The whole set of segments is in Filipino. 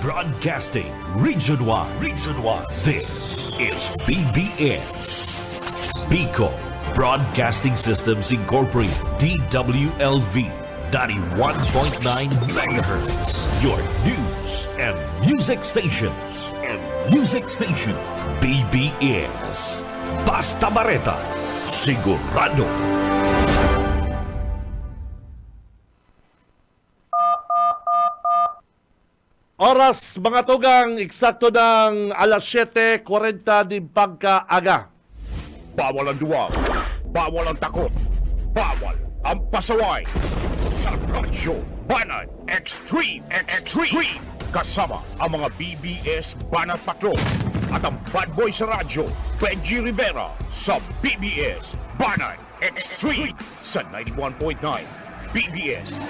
Broadcasting Region 1. Region 1. This is BBS. Bicol Broadcasting Systems Incorporated. DWLV. 91.9 megahertz. Your news and music stations. BBS. Basta Bareta. Sigurado. Oras mga tugang, eksakto ng alas 7:40 din pagkaaga. Bawal ang duwag, bawal ang takot, bawal ang pasaway. Sa Radyo Banat Extreme. Kasama ang mga BBS Banat Patrol at ang bad boy sa radyo, Benji Rivera sa BBS Banat Extreme sa 91.9 BBS.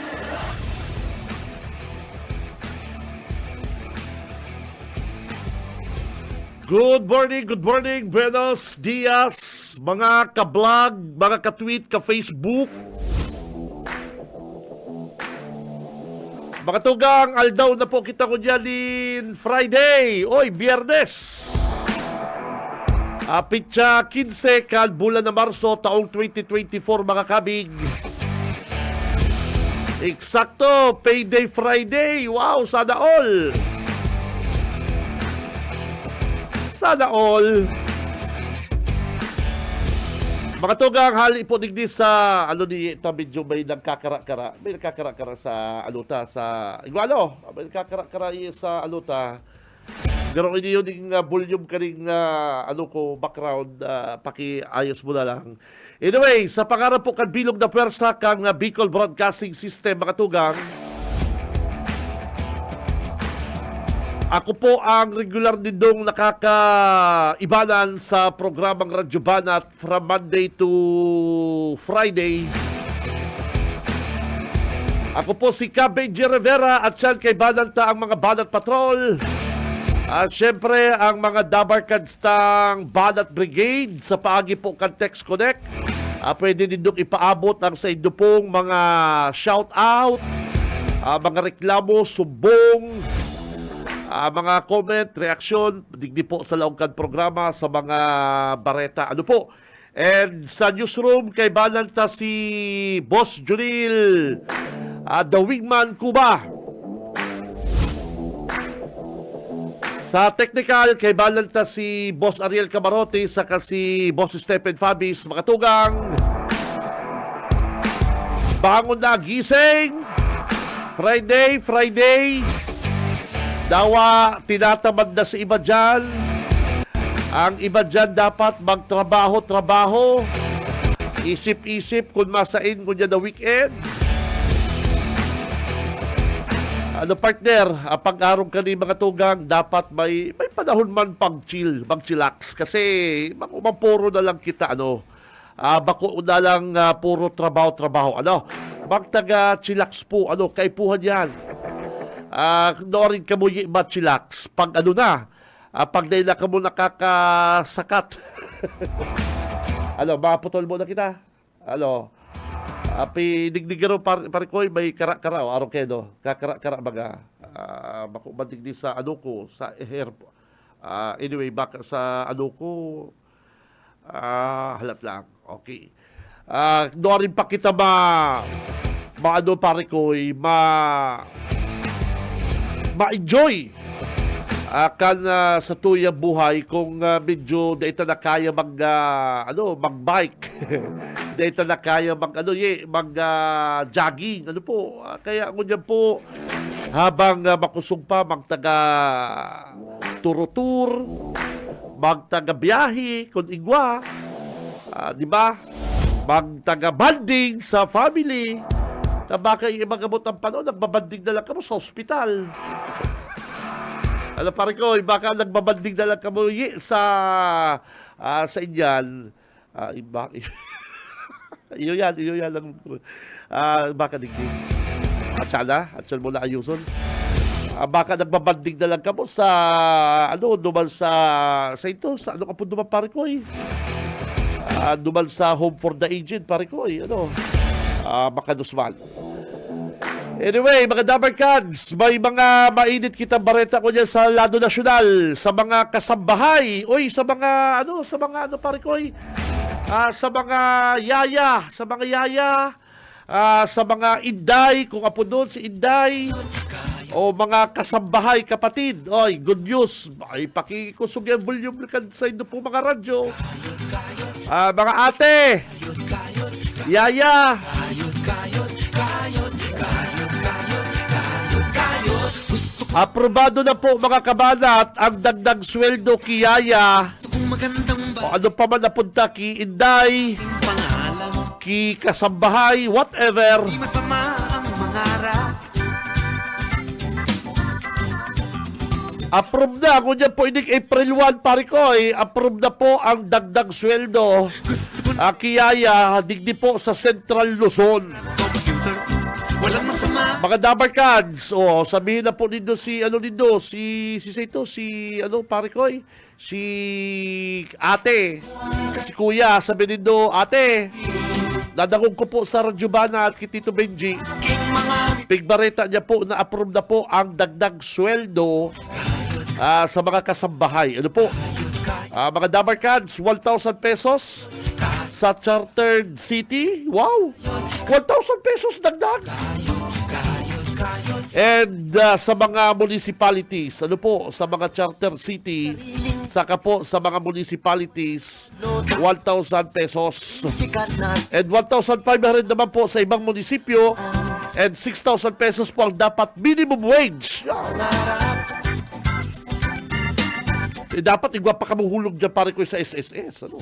Good morning, buenos dias, mga ka-vlog, mga ka-tweet, ka-Facebook. Mga tugang, aldaw na po kita ko dyan din Friday, Biyernes. Pitsa 15, bulan na Marso, taong 2024 mga kabig. Eksakto, payday Friday, wow, sana all. Sana all. Mga tugang, hali po digdi sa ni medyo may nagkakara-kara. May nagkakara-kara sa aluta sa Igualo. May nagkakara-kara sa aluta. Garo ini yun yung volume kaning background, pakiayos mo na lang. Anyway, sa pangarap po kan bilog na pwersa kang Bicol Broadcasting System mga tugang. Ako po ang regular din dong nakakaibanan sa programang Radyo Banat from Monday to Friday. Ako po si Benji Rivera at siyan kay Bananta ang mga Banat Patrol. At syempre ang mga Dabarkads tang Banat Brigade sa paagi po kan Text Connect. Pwede din dong ipaabot ang sa inyo pong mga shout out, mga reklamo, sumbong, mga comment, reaction, digdi po sa laongkan programa sa mga bareta. And sa newsroom, kay Bananta si Boss Junil, The Wingman Cuba. Sa technical, kay Bananta si Boss Ariel Camarote, saka si Boss Stephen Fabis. Mga tugang, bangon na, gising! Friday! Dawa, tinatamad na sa iba dyan. Ang iba dyan dapat magtrabaho. Isip-isip kung masain kung yan na weekend. Partner, pag-arong ka ni mga tugang, dapat may panahon man pang-chill, mag-chillax. Kasi puro na lang kita, bako na lang puro trabaho. Magtaga-chillax po, kaipuhan yan. Noorin ka mo yung chillax pag pag naila ka mo nakakasakat. Maputol mo na kita. Pinigdigaro parikoy may kara-kara araw kayo, kakara-kara baga. Makubandigdi sa ko sa hair. Anyway, baka sa ko halat lang. Okay. Noorin pa kita parikoy ma-enjoy sa tuyang buhay kung medyo dito na kaya mag-bike. Dito na kaya mag-jogging. Kaya ngunyan po, habang makusog pa, magtaga turo-tour, magtaga biyahe, kung igwa, di ba? Magtaga banding sa family. Baka yung ibang gamot ang panahon, nagbabanding na lang kamo sa ospital. Pare ko, baka nagbabanding na lang kamo sa inyan. Iyo yan lang. Baka digdig. At sana mo na ayuson. Baka nagbabanding na lang kamo sa duman sa ito, sa ka po duman pare ko duman sa Home for the Aged pare ko baka dusman. Anyway, mga Dabarkads, may mga mainit kita bareta ko dyan sa lado nasyonal, sa mga kasambahay, sa mga pare ko, sa mga yaya, sa mga inday, kung apo doon si inday, o mga kasambahay, kapatid. Oy, good news. Ay, pakikusog yung volume sa inyo po mga radyo. Mga ate, yaya, aprobado na po mga kabanat ang dagdag sweldo kay Yaya o ano pa man napunta ki Inday, ki kasambahay, whatever. Approve na. Kung yan po inig April 1, pare ko, approve na po ang dagdag sweldo kay Yaya, digdi po sa Central Luzon. Walang masama. Mga Dabarkads, sabihin na po nindo si pare ko, si ate, si kuya, sabihin nindo, ate, dadagong ko po sa Radyo Bana at kay Tito Benji. Pigbareta niya po na approve na po ang dagdag sweldo sa mga kasambahay. Ano po? Mga Dabarkads, 1,000 pesos sa chartered city. Wow! 1,000 pesos dagdag. And sa mga municipalities, ano po, sa mga charter city, saka po sa mga municipalities, 1,000 pesos. And 1,500 naman po sa ibang munisipyo. And 6,000 pesos po ang dapat minimum wage. Dapat igwa pa kamuhulog dyan pare ko sa SSS. Ano?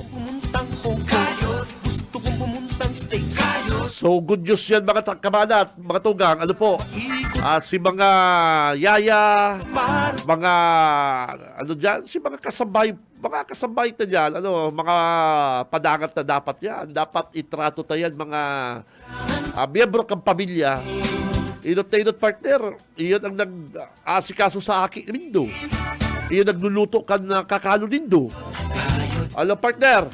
So, good news yan mga kabanat, mga tugang. Ano po? Si mga yaya, mga si mga kasambay na dyan, mga padangat na dapat yan. Dapat itrato tayo yan, mga miyembro kang pamilya. Inot na inot partner, iyon ang nag-asikaso sa akin nindo. Iyon nagluluto ka na kakalo nindo. Partner,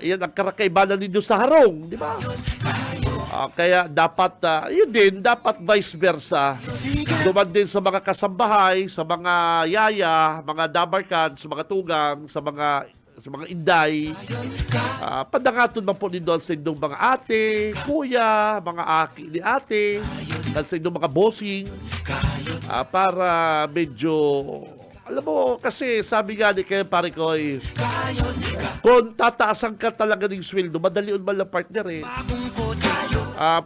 iyan ang karakaibanan nindo sa harong, di ba? Kaya dapat, yun din, dapat vice versa. Duman din sa mga kasambahay, sa mga yaya, mga dabarkan, sa mga tugang, sa mga inday. Padangaton man po nindo sa inyong mga ate, kuya, mga aki ni ate, at sa inyong mga bossing, para medyo, alam mo, kasi sabi nga ni kayo pare ko, kung tataasan ka talaga ng sweldo, madali man lang partner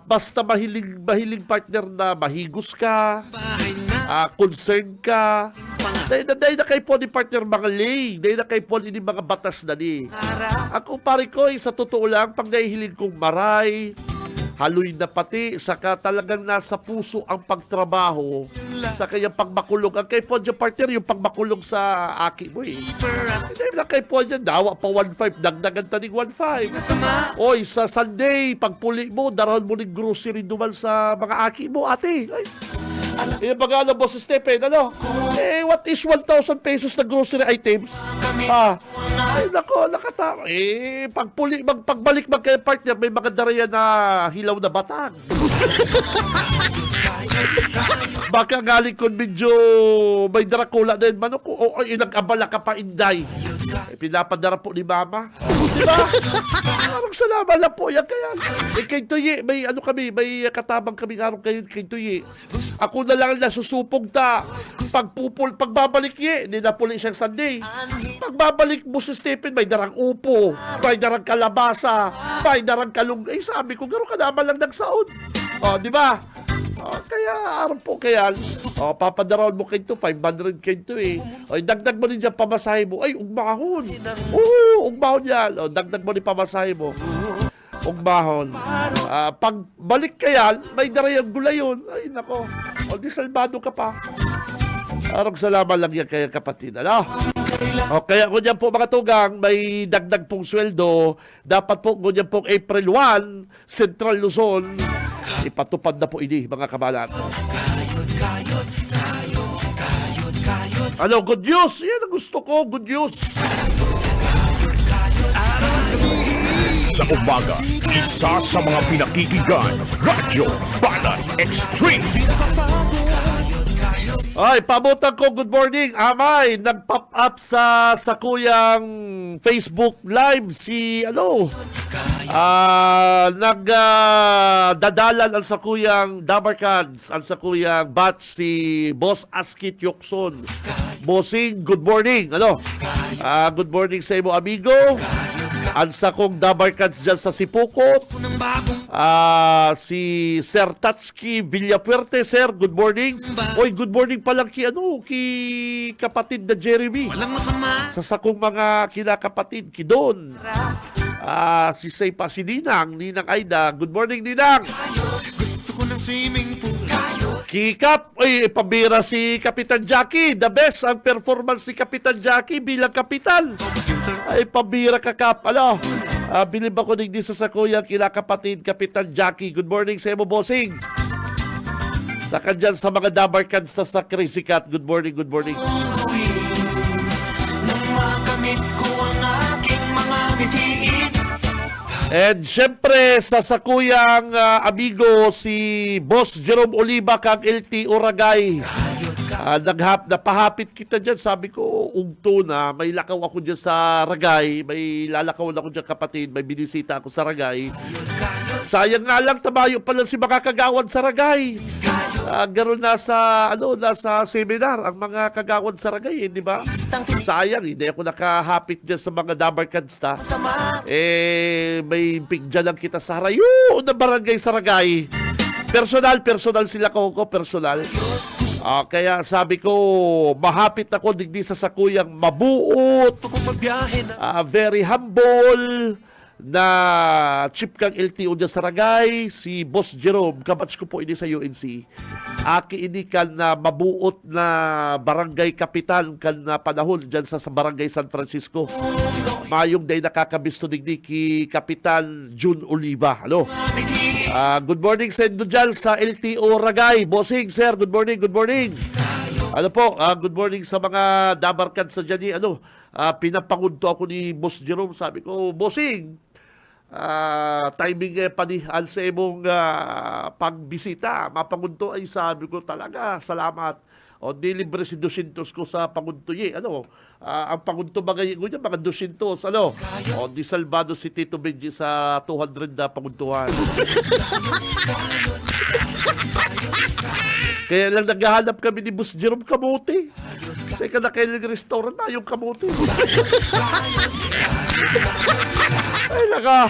basta mahiling partner na mahigos ka, concerned ka, dahil na kayo po ni partner mga lay, dahil na kayo po ni mga batas na ni. Ako pare ko, sa totoo lang, pag nahihiling kong maray, haloy na pati, saka talagang nasa puso ang pagtrabaho, sa kanyang pagmakulong. Ang kayo po dyan, partner, yung pagmakulong sa aki mo Hindi na kayo po dyan, dawa pa 1.5, dagdagan taning 1.5. Sa Sunday, pagpuli mo, darahon mo ng grocery duman sa mga aki mo, ate. Yung mga boss Stephen, what is 1,000 pesos na grocery items? Nakatama. Pagbalik kayo partner, may mga daraya na hilaw na batang. Baka galing ko medyo may Dracula na yun, manok ko, nag-abala ka pa, inday. Pinapadara po ni mama. Diba? Parang salamat lang po yan. Kaya, kay Tuyi, may may katabang kami araw kay Tuyi. Ako na lang nasusupog ta. Pagbabalik hindi na puli siyang Sunday. Pagbabalik mo si Stephen, may darang upo, may darang kalabasa, may darang kalunggay. Sabi ko, gano'n ka naman lang nagsaon. Di ba? Kaya araw po papadaraon mo kayo 500 kayo dagdag mo din dyan pamasahe mo. Ugmahon. Ugmahon yan. Dagdag mo din pamasahe mo. Ugmahon. Pagbalik yan, may darayang gulay yun. Nako. Di salbado ka pa. Araw salamat lang yan kaya kapatid. Kaya kung yan po mga tugang, may dagdag pong sweldo, dapat po kung yan pong April 1, Central Luzon, ipatupad na po ini mga kabalat. Good news? Yan ang gusto ko, good news. sa umaga, isa sa mga pinakikinggan, Radyo Banat Extreme. Ay, pabutan ko, good morning. Amay, nag-pop up sa kuyang Facebook Live si, nagdadalan ang sa kuyang Dabarkads, ang sa kuyang batch si Boss Askit Yokson. Bossing, good morning. Good morning sa imo, amigo. Ang sa kong Dabarkads dyan sa Sipukot. Si Sir Tatsuki Villapuerte, sir, good morning. Oy, good morning pa lang ki kapatid na Jeremy. Walang masama. Sa sakong mga kinakapatid, Kidon. Si Saypa, si Ninang Aida. Good morning, Ninang. Gusto ko ng swimming pool. Kikap, pabira si Kapitan Jackie. The best ang performance si Kapitan Jackie bilang kapitan. Ay, pabira ka, Kap. Bilib ako din sa sakuyang kinakapatid, Kapitan Jackie. Good morning sa imo, bossing. Sa kanyan sa mga Dabarkads sa Crazy Cat. Good morning, good morning. Nang makamit ko ang aking mga mitiin. And syempre, sa sakuyang amigo, si Boss Jerome Oliva kang LT Uragay. Napahapit kita dyan. Sabi ko, ugto na. May lakaw ako dyan sa Ragay. May lalakaw ako dyan, kapatid. May binisita ako sa Ragay. Sayang nga lang, tabayo pa lang si mga kagawad sa Ragay. Gano'n nasa seminar ang mga kagawad sa Ragay, di ba? Sayang, hindi ako nakahapit dyan sa mga Dabarkads ta. May pigdyan lang kita sa harayo na barangay sa Ragay. Personal sila ko, personal. Kaya sabi ko, mahapit ako digdi sa sakuyang mabuot, very humble, na chip kang LTO dyan sa Ragay, si Boss Jerome, kabatch ko po ini sa UNC. Aki ini kan na mabuot na barangay kapitan kan na panahon dyan sa barangay San Francisco. Mayong day nakakabisto digdi ki Kapitan June Oliva. Good morning sa inyo dyan sa LTO Ragay. Bossing, sir, good morning, good morning. Good morning sa mga Dabarkads sa dyan. Pinapangunto ako ni Boss Jerome. Sabi ko, bossing, timing panihan sa imong pagbisita. Mapangunto ay sabi ko talaga, salamat. Dilibre si 200 ko sa panguntoy. Ang pangunto mga niya, mga 200. Di salbado si Tito Benji sa 200 na panguntuhan. Kaya lang naghahanap kami ni Boss Jerome kamote. Sa ikanakailing restaurant na yung kamote. Ay, naka.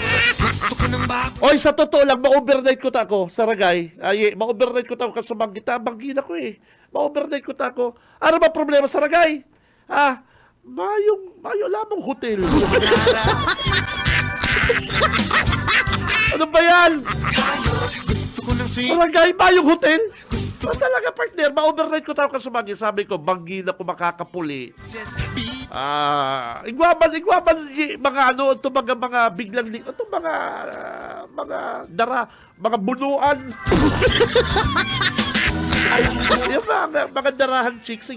Oy, sa totoo lang, ma-overnight ko tako sa Ragay. Ma-overnight ko tako kasi banggina ko eh. Ma-overnight ko tako. Ano ba problema sa Ragay? Mayo lamang hotel. Ano ba yan? Gusto ko ng swimming Ragay, mayong hotel? Talaga, partner, ma-overnight ko tako kasi sabi ko, banggina ko makakapuli. Igwaban, mga mga biglang, mga bunuan. Yung mga darahan chicks,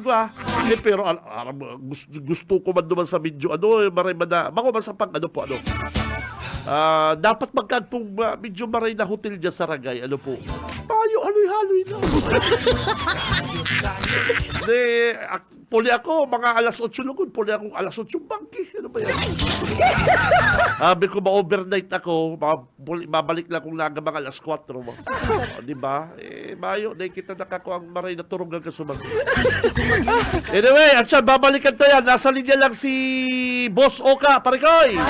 pero gusto ko man naman sa video, maray man na, bako man sa dapat magkagpong medyo maray na hotel dyan sa Ragay, payo, haloy-haloy na. Puli ako, mga alas 8 lugod. Puli akong alas 8 bangki. Ano ba yan? Sabi ko, ma-overnight ako. Mabalik lang kung laga mga alas 4. Diba? Mayo, nakikita nakakuha ang maray na turong ng kasumang. Anyway, at siya, babalikan tayo yan. Nasa linya lang si Boss Oka. Parikoy!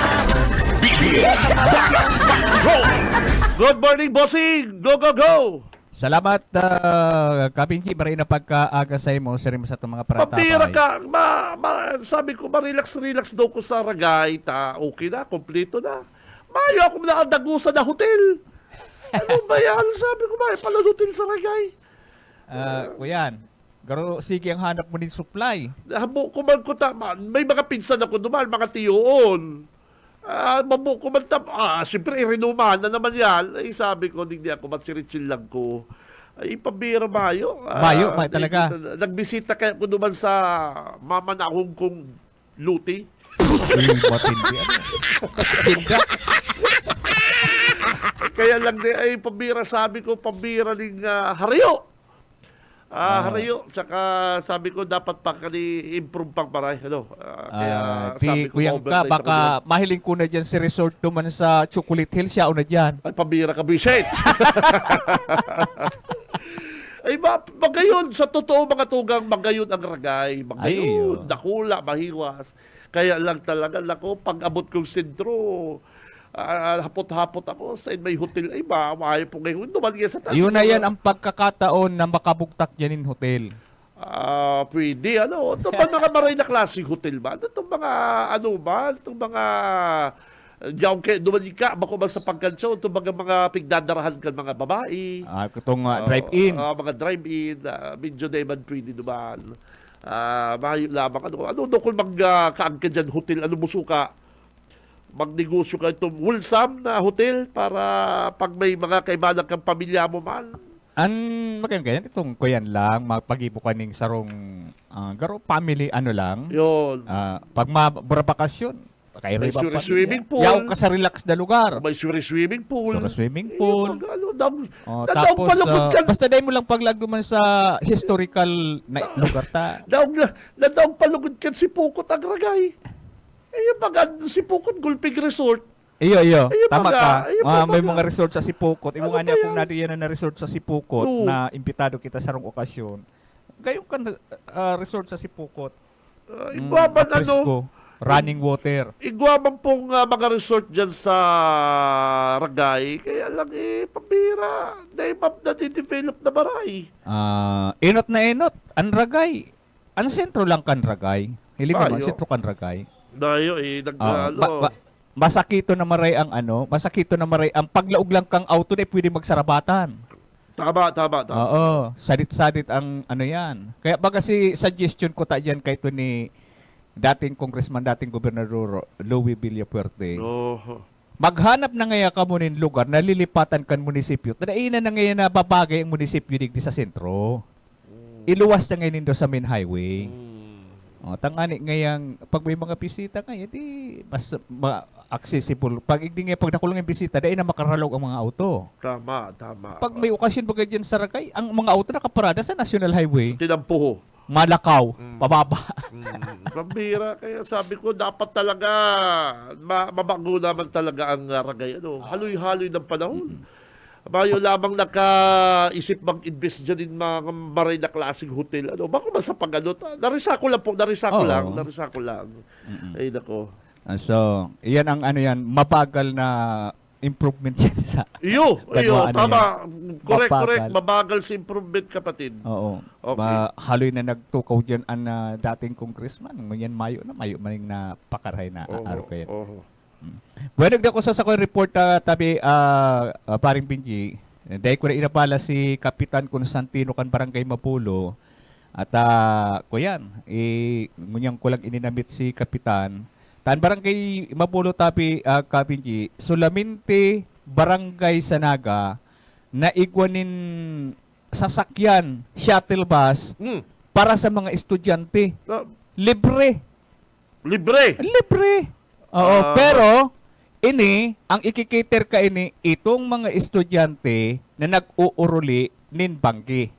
Good morning, bossing! Go, go, go! Salamat, Kapinji. Maray na pagka-agasay mo sa sa itong mga Pabira paratapay. ka. Sabi ko, relax daw ko sa Ragay. Okay na, kompleto na. Mayo ako nakadagusa na hotel. Ano ba yan? Sabi ko, pala hotel sa Ragay. Kuyan, garo sige ang hanap mo ng supply. May mga pinsan ako duman, mga tiyoon. Mabuko man siyempre irinuman na naman yan. Sabi ko, hindi ako matsirichil lang ko. Pabira Mayo. Mayo talaga. Nagbisita kaya ko naman sa mama na Hong Kong Luti. Matindi. Sinda. Kaya lang di ay pambira, sabi ko, pambira ng Harayo. Harayo, tsaka sabi ko dapat pa improve pang paray. Kaya sabi ko, Kuyang ka, overnight ako baka mahiling ko na dyan si resort naman sa Chocolate Hill, siya una dyan. ay, pambira ka, Bisit. Ay, magayon. Sa totoo, mga tugang, magayon ang ragay. Magayon, Ay, dakula, mahiwas. Kaya lang talaga, nako, pag abot kong sentro, hapot-hapot ako sa may hotel. Ay, maayo po ngayon. Dumaligyan sa taas. Yun na yan ang pagkakataon na makabugtak dyan in hotel. Pwede, Itong mga maray na klaseng hotel ba? Itong mga, Itong mga, dumalig ka, bako ba sa pagkansyo, itong mga pigdadarahan ka mga babae. Itong drive-in. Mga drive-in, medyo na iman pwede naman. Mahayo lamang, ano kung magkaan ka dyan, hotel, musuka, magnegosyo ka itong wholesome na hotel para pag may mga kaibalang kang pamilya mo man. Maganda itong kuyan lang, magpagibo ka ning sarong garo family lang. Yun. Pag mabakasyon, kay May riba pa. swimming pool. Yaw ka sa relax na lugar. May swimming pool. Sa swimming pool. Tapos, palugod ka. Basta dahil mo lang paglag man sa historical na lugar ta. Daog palugod ka si Pukot ang ragay. Yung si Pukot Gulpig Resort. Iyo. Ayun Tama baga, ka. ayun May baga. mga resort sa Sipukot. Imo Ano nga niya ba kung yan? nadiyan na resort sa Sipukot Oo. na imbitado kita sa rong okasyon. Gayong kan resort sa Sipukot. Igwaman Fresco, running water. Igwaman pong mga resort dyan sa Ragay. Kaya lang pambira. Na develop na maray. Enot na enot. Ang ragay. Ang sentro lang kan ragay. Hiling naman, Ayo. sentro kan ragay. Dayo Masakito na maray ang masakito na maray ang paglaog lang kang auto na pwede magsarabatan. Tama. Oo, sadit-sadit ang yan. Kaya baga si suggestion ko ta diyan kay to ni dating congressman, dating gobernador Louie Villafuerte. Oh. Maghanap na ngaya ka mo nin lugar na lilipatan kan munisipyo. Tadainan na ngayon na babagay ang munisipyo digdi sa sentro. Iluwas na ngayon nindo sa main highway. Tangani ngayang pag may mga bisita ngayon, di mas accessible. Pag igdi nga pag nakulong yung bisita, dahil na makaralog ang mga auto. Tama. Pag may okasyon bagay dyan sa Ragay, ang mga auto nakaparada sa National Highway. Tinampuho. Malakaw, pababa. Pambira. Kaya sabi ko, dapat talaga mabago naman talaga ang Ragay. Haloy-haloy ng panahon. Mayo lamang nakaisip mag-invest dyan in mga maray na klaseng hotel. Bako ba sa pag-ano? Narisa ko lang. Ay, nako. So, iyan ang mabagal na improvement yan sa... Iyo, tama. Correct. Mabagal. Mabagal sa improvement, kapatid. Oo. Okay. Haloy na nagtukaw dyan ang dating congressman. Ngayon mayo maning na pakaray na araw kayo. Bueno, nagda ko sa report tabi paring Binji. Dahil ko na inapala si Kapitan Constantino kan Barangay Mapulo. At kuyan, ngunyang ko lang ininamit si Kapitan. Tan Barangay Mapulo tabi Kabinji, Solamente Barangay Sanaga na igwanin sasakyan, shuttle bus para sa mga estudyante. Libre. Oo, pero ang ikikater ka itong mga estudyante na nag-uuruli nin banggi.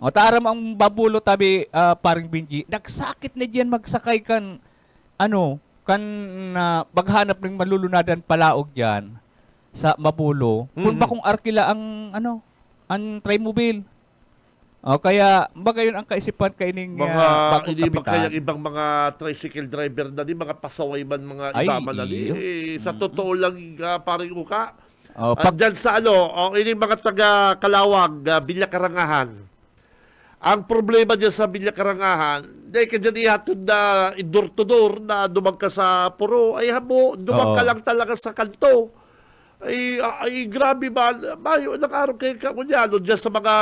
Taram ang babulo tabi paring Binji, nagsakit na diyan magsakay kan maghanap ng malulunadan palaog diyan sa Mabulo. Kung ba kung arkila ang trimobile. Kaya bagayon ang kaisipan kaining bagong kapitan. Kaya ibang mga tricycle driver na di, mga pasaway man, mga iba man na di. Sa totoo lang, paring uka. Dyan sa ini mga taga Kalawag, Bilya Karangahan. Ang problema dyan sa Bilya Karangahan, dahil ka dyan ihatod na door to door na dumag ka sa puro, ay habo, dumag ka lang talaga sa kanto. Ay grabe ba, mayo, nag-araw kayo kunyalo dyan sa mga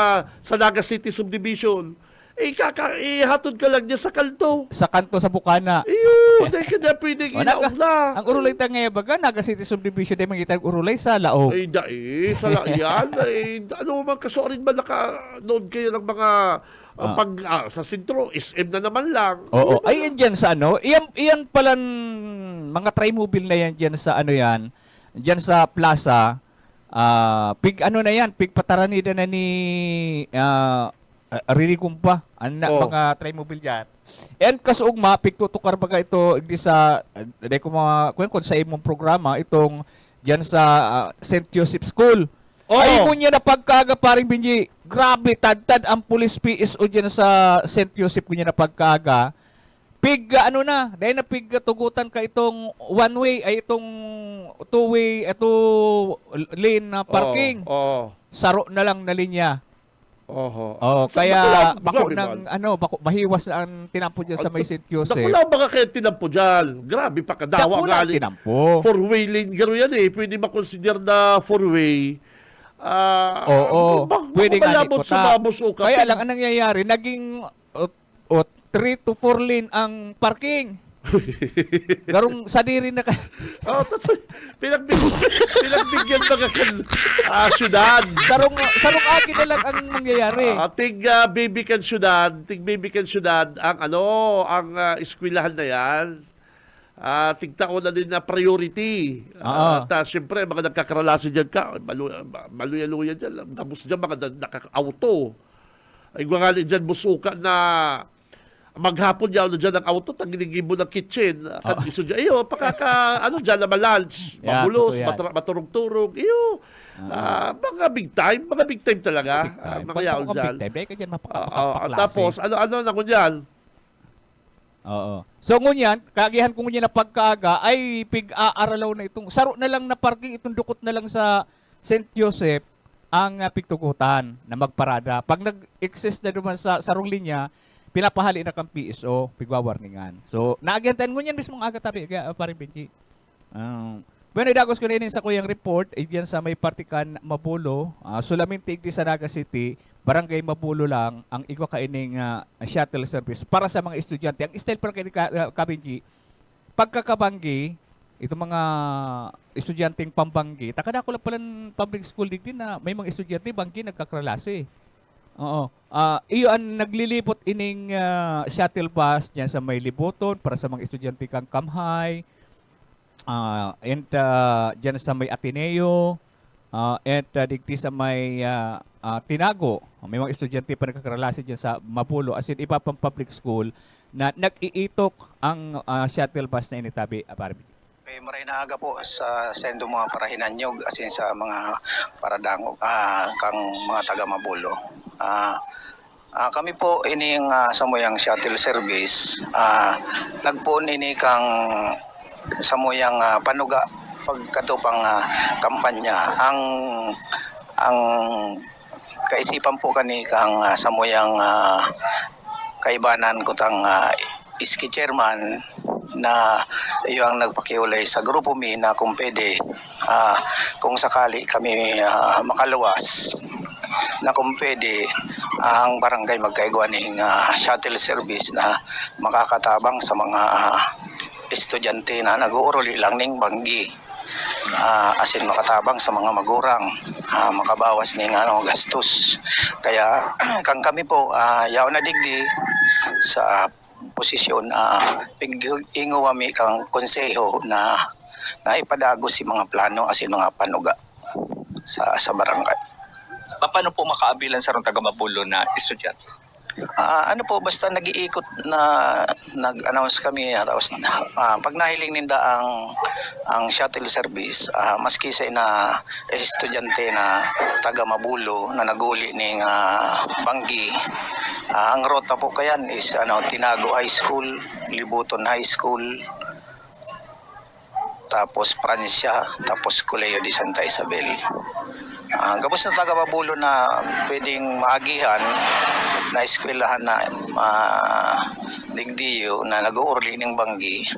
Sanaga City Subdivision. Ihatod ka lang dyan sa kanto. Sa kanto sa Bukana. Dahil ka na pwedeng inaong na. Ang urulay ta ngayon baga, Naga City Subdivision, dahil mangita ang urulay sa Laog. Sa yan. Ano man kasorin ba naka-nood kayo ng mga sa sentro, SM na naman lang. Oo. Ay, yan dyan sa Iyan palang mga trimobile na yan dyan sa yan. Dyan sa plaza, pig ano na yan, pig pataranida na ni Riri Kumpa, anak Oh. mga trimobile dyan. And kasugma, pig tutukar baga ito, hindi sa, hindi ko mga, kung sa imong programa, itong dyan sa St. Joseph School. Oo. Ay mo niya na pagkaga, paring Benji, grabe, tad-tad ang police PSO dyan sa St. Joseph ko niya na pagkaga. Pig, ano na, dahil na pig tugutan ka itong one way, ay itong two-way, ito lane na parking. Oo. Saro na lang na linya. Oho. Oh, So, kaya bakulaw- bako grabe ng man. ano, bako mahiwas na ang tinampo diyan sa may St. Joseph. Nakulaw baka kayo tinampo dyan. Grabe pa kadawa Dakula gali. tinampo. Four-way lane garo yan eh. Pwede makonsider na four-way. Oo. Pwede nga malabot ikuta. sumamos o kapit. Kaya lang ang nangyayari, naging 3 to 4 lane ang parking. Garong sadiri na ka. Oh, totoo. Pinagbigyan mga syudad. sarong akin na lang ang nangyayari. Baby kan syudad, ang eskwelahan na yan. Tigtaon na din na priority. Oo. At siyempre, mga nagkakaralasi dyan ka, maluya-luya dyan. Tapos dyan, mga nakaka-auto. Ay, mga dyan, musuka na maghapon yaw na dyan ang auto, tagiligin mo ng kitchen. Kan iso dyan, iyo, dyan na ma-lunch, Yeah, mabulos, totoo yan. maturog-turog, iyo. Mga big time talaga. Mga yaw dyan. Big time, dyan Oo, mapakaklase. tapos, ano na ko dyan? Oo. So ngunyan, kagihan ko ngunyan na pagkaaga ay pig-aaralaw na itong saro na lang na parking, itong dukot na lang sa St. Joseph ang pigtugutan na magparada. Pag nag-exist na naman sa sarong linya, pinapahali na kang PSO, pigwawarningan. So, naagantan ngunyan mismo ang aga tabi, paring Benji. Bueno, idagos ko na sa kuyang report, diyan sa may partikan Mabulo, sulamin tigdi sa Naga City, Barangay Mabulo lang ang igwa kaining shuttle service para sa mga estudyante. Ang style para kay Kabinji, pagkakabanggi, itong mga estudyanteng pambanggi, takada ko lang pala ng public school din na may mga estudyante banggi nagkakralase. Oo. Iyo ang naglilipot ining shuttle bus diyan sa may Libuton para sa mga estudyante kang Kamhay. And dyan sa may Ateneo, and digti sa may Tinago. May mga estudyante pa nagkakaralasi dyan sa Mapulo. As in, iba pang public school na nag-iitok ang shuttle bus na initabi. Maray na aga po sa sendo mga parahinan nyo asin sa mga paradangog kang mga taga Mabulo. Kami po ining samuyang shuttle service. Nagpuon ini kang samuyang panuga pagkatupang kampanya. Ang kaisipan po kani kang samuyang kaibanan ko tang iski chairman na iyang nagpakiulay sa grupo mi na kung pwede kung sakali kami makaluwas na kung pwede ang barangay magkaigwa ng shuttle service na makakatabang sa mga estudyante na nag-uuruli lang ning banggi asin makatabang sa mga magurang makabawas ning gastos kaya kang kami po yaw na digdi sa posisyon inguwami kang konseho na naipadago si mga plano asin mga panuga sa barangay. Paano po makaabilan sa rong taga Mabulo na estudyante? Ano po basta nag-iikot na nag-announce kami tapos pag nahiling ninda ang shuttle service maski sa na estudyante na taga Mabulo na naguli ning banggi ang rota po kayan is Tinago High School, Libuton High School, tapos Francia, tapos Colegio de Santa Isabel. Gabos na taga Mabulo na pwedeng maagihan na eskwelahan na digdiyo na nag-uurli ng banggi,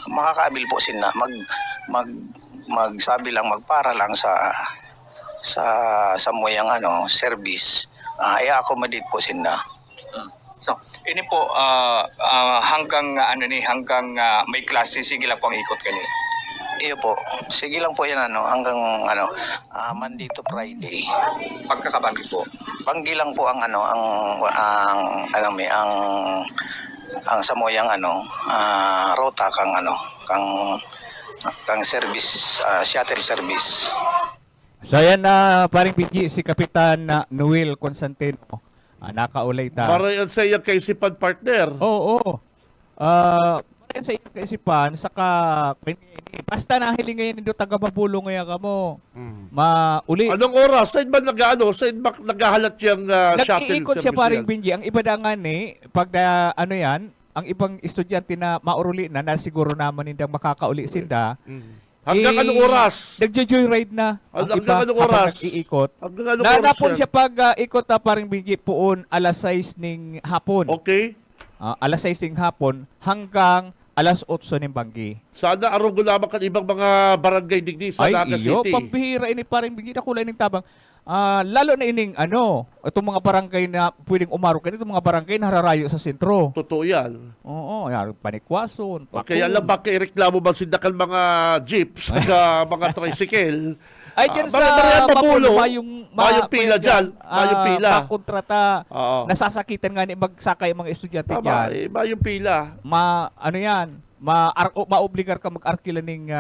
makakaabil po sila magsabi lang magpara lang sa muyang service, i-accommodate po sila. So, ini po hanggang may klase sige lang po ang ikot kanila. Iyo po. Sige lang po yan hanggang Monday to Friday. Pagkakabanggi po. Banggi lang po ang samoyang rota kang service shuttle service. So yan na paring PG si Kapitan Noel Constantino. Nakaulay ta. Marayon sa iyang kaisipan, partner. Oo. Para sa iyong kaisipan, saka basta nahiling ngayon nito taga Mabulo ngayon ka mo. Mauli. Anong oras? Saan ba nag-ano? Saan ba naghahalat yung shuttle Nag-iikot siya service paring yan? Benji. Ang iba na nga ni, pag ano yan, ang ibang estudyante na mauruli na siguro naman hindi makakauli sinda. Hanggang anong oras? Nagjo-joyride na. Ang Hanggang iba anong habang oras? nag-iikot. Hanggang anong oras Nanapon yan? siya pag ikot na paring Benji puon alas 6 ning hapon. Okay. Alas 6 ning hapon hanggang alas 8 ng banggi. Sana arugo lamang kan ibang mga barangay digdi sa Naga iyo, City. pampihira ini paring Benji na kulay ng tabang. Lalo na ining itong mga barangay na pwedeng umaro kayo, itong mga barangay na hararayo sa sentro. Totoo yan. Oo, yan, Panikwason, Pakun. Kaya alam ba kay reklamo ba sindakan mga jeeps, mga tricycle? Ay, dyan sa Marian Mabulo, mayong pila dyan. Mayong pila. Pakontrata, Oo. nasasakitan nga ni magsakay ang mga estudyante Tama, dyan. mayong pila. Ano yan, maobligar ka mag-arkila ng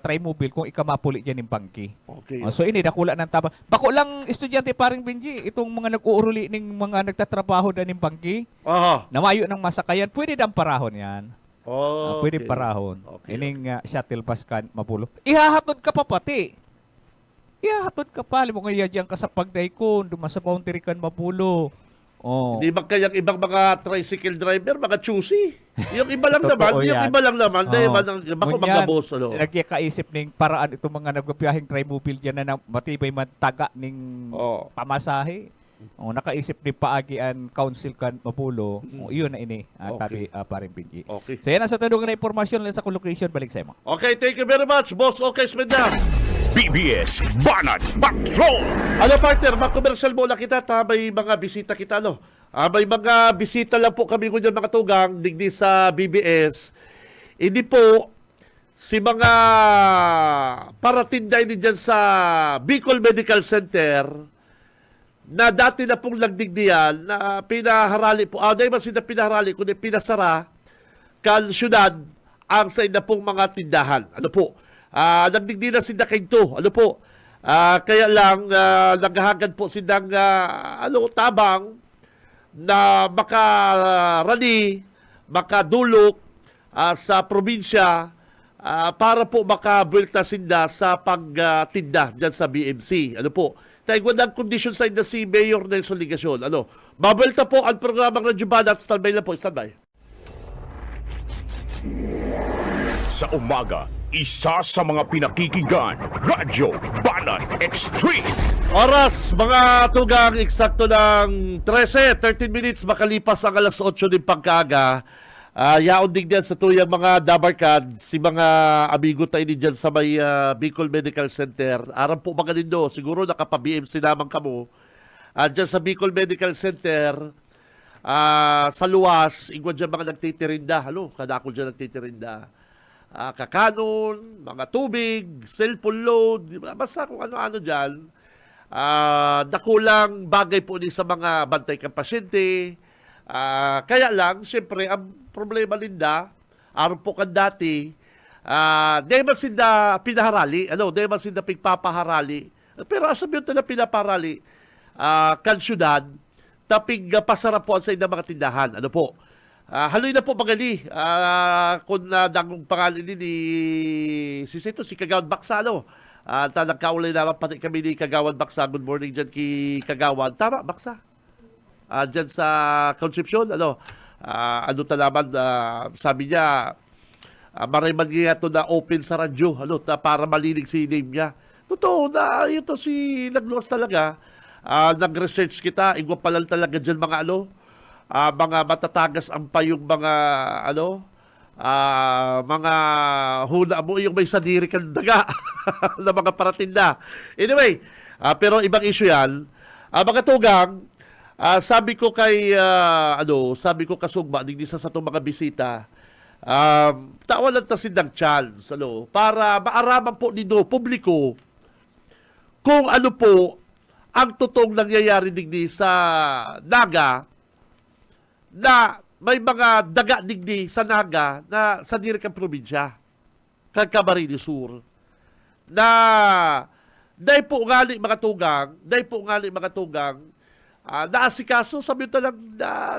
trimobile kung ikamapuli dyan ng bangki. Okay. So ini dakula ng tabang. Bako lang estudyante paring Benji, itong mga nag-uuruli ning mga nagtatrabaho da ning bangki, Aha. namayo ng masakayan, pwede dang parahon yan. Oh, Pwede okay. parahon. Okay. Ining shuttle bus kan Mabulo. Ihahatod ka pa pati. Ihahatod ka pa. Alam mo nga diyan ka sa pagdaykon, duma sa boundary kan Mabulo. Oh. Hindi ba kayang ibang mga tricycle driver, mga choosy? Yung iba lang Totoo naman, yung yan. iba lang naman, dahil bako Ngunyan, magabos, ano? Nagkakaisip ning paraan itong mga nagbabiyaheng trimobile dyan na matibay magtaga ning Oo. pamasahe. Nakaisip ni Paagian Council kan Mabulo. Iyon na ini. Okay. Tabi paring Benji. Okay. So yan ang sa tanong na impormasyon sa location. Balik sa imo. Okay, thank you very much, Boss Okay Smenda. BBS Banat Patrol! Ano partner, mag-commercial muna kita, may mga bisita kita, no? May mga bisita lang po kami ngunyan mga tugang, digdi sa BBS. Hindi po, si mga paratinday din dyan sa Bicol Medical Center, na dati na pong nagdigdiyan, na pinaharali po, dahil man sila pinaharali, kundi pinasara, kan syudad, ang sa ina pong mga tindahan. Ano po? Nagdigdi na sila kayo. Ano po? Kaya lang, naghahagad po silang tabang na makarani, makadulok sa probinsya para po makabuelta sinda sa pagtinda dyan sa BMC. Ano po? Tayo ng kondisyon sa inda si Mayor Nelson Ligacion. Ano? Babuelta po ang programang Radyo Banat. Standby lang po. Standby. Sa umaga, isa sa mga pinakikinggan, Radyo Banat Extreme! Oras, mga tugang, eksakto ng 13 minutes, makalipas ang alas 8 din pagkaga. Yaon din dyan sa tuyang mga dabarkad, si mga amigo tayo din dyan sa may Bicol Medical Center. Aram po mga nindo, siguro nakapa-BMC naman kamo. Dyan sa Bicol Medical Center, sa luwas, igwan dyan mga nagtitirinda. Halo, kadakol dyan nagtitirinda. Kakanon, mga tubig, cellphone load, basta kung ano-ano dyan. Dakulang bagay po ni sa mga bantay kang pasyente. Kaya lang, siyempre, ang problema linda, araw po kan dati, di man sinda pinaharali, di man sinda pigpapaharali. Pero asam yun na pinaparali, kan syudad, tapig pasarap po sa inang mga tindahan. Ano po? Haloy na po magali. Kung dagong pangalan ni si Kagawad Baksalo. Nagkaulay naman pati kami ni Kagawad Baksa. Good morning dyan kay Kagawad. Tama, Baksa. Dyan sa Concepcion. Ano naman, sabi niya, maray man nga ito na open sa radyo. Para malinig si name niya. Totoo na, ito si nagluwas talaga. Nag-research kita. Igwa pa lang talaga dyan mga mga matatagas ang pa yung mga mga hula mo yung may sadiri kang daga na mga paratinda. Anyway, pero ibang issue yan. Mga tugang, sabi ko kasugba, hindi sa itong mga bisita, tawalan ta sindang chance, para maaraman po nino, publiko, kung ano po ang totoong nangyayari digdi sa Naga, na may mga daga digdi sa Naga na sa dirikang probinsya, kang Camarines Sur, na dahil po ngali mga tugang, naasikaso, sabi ito lang,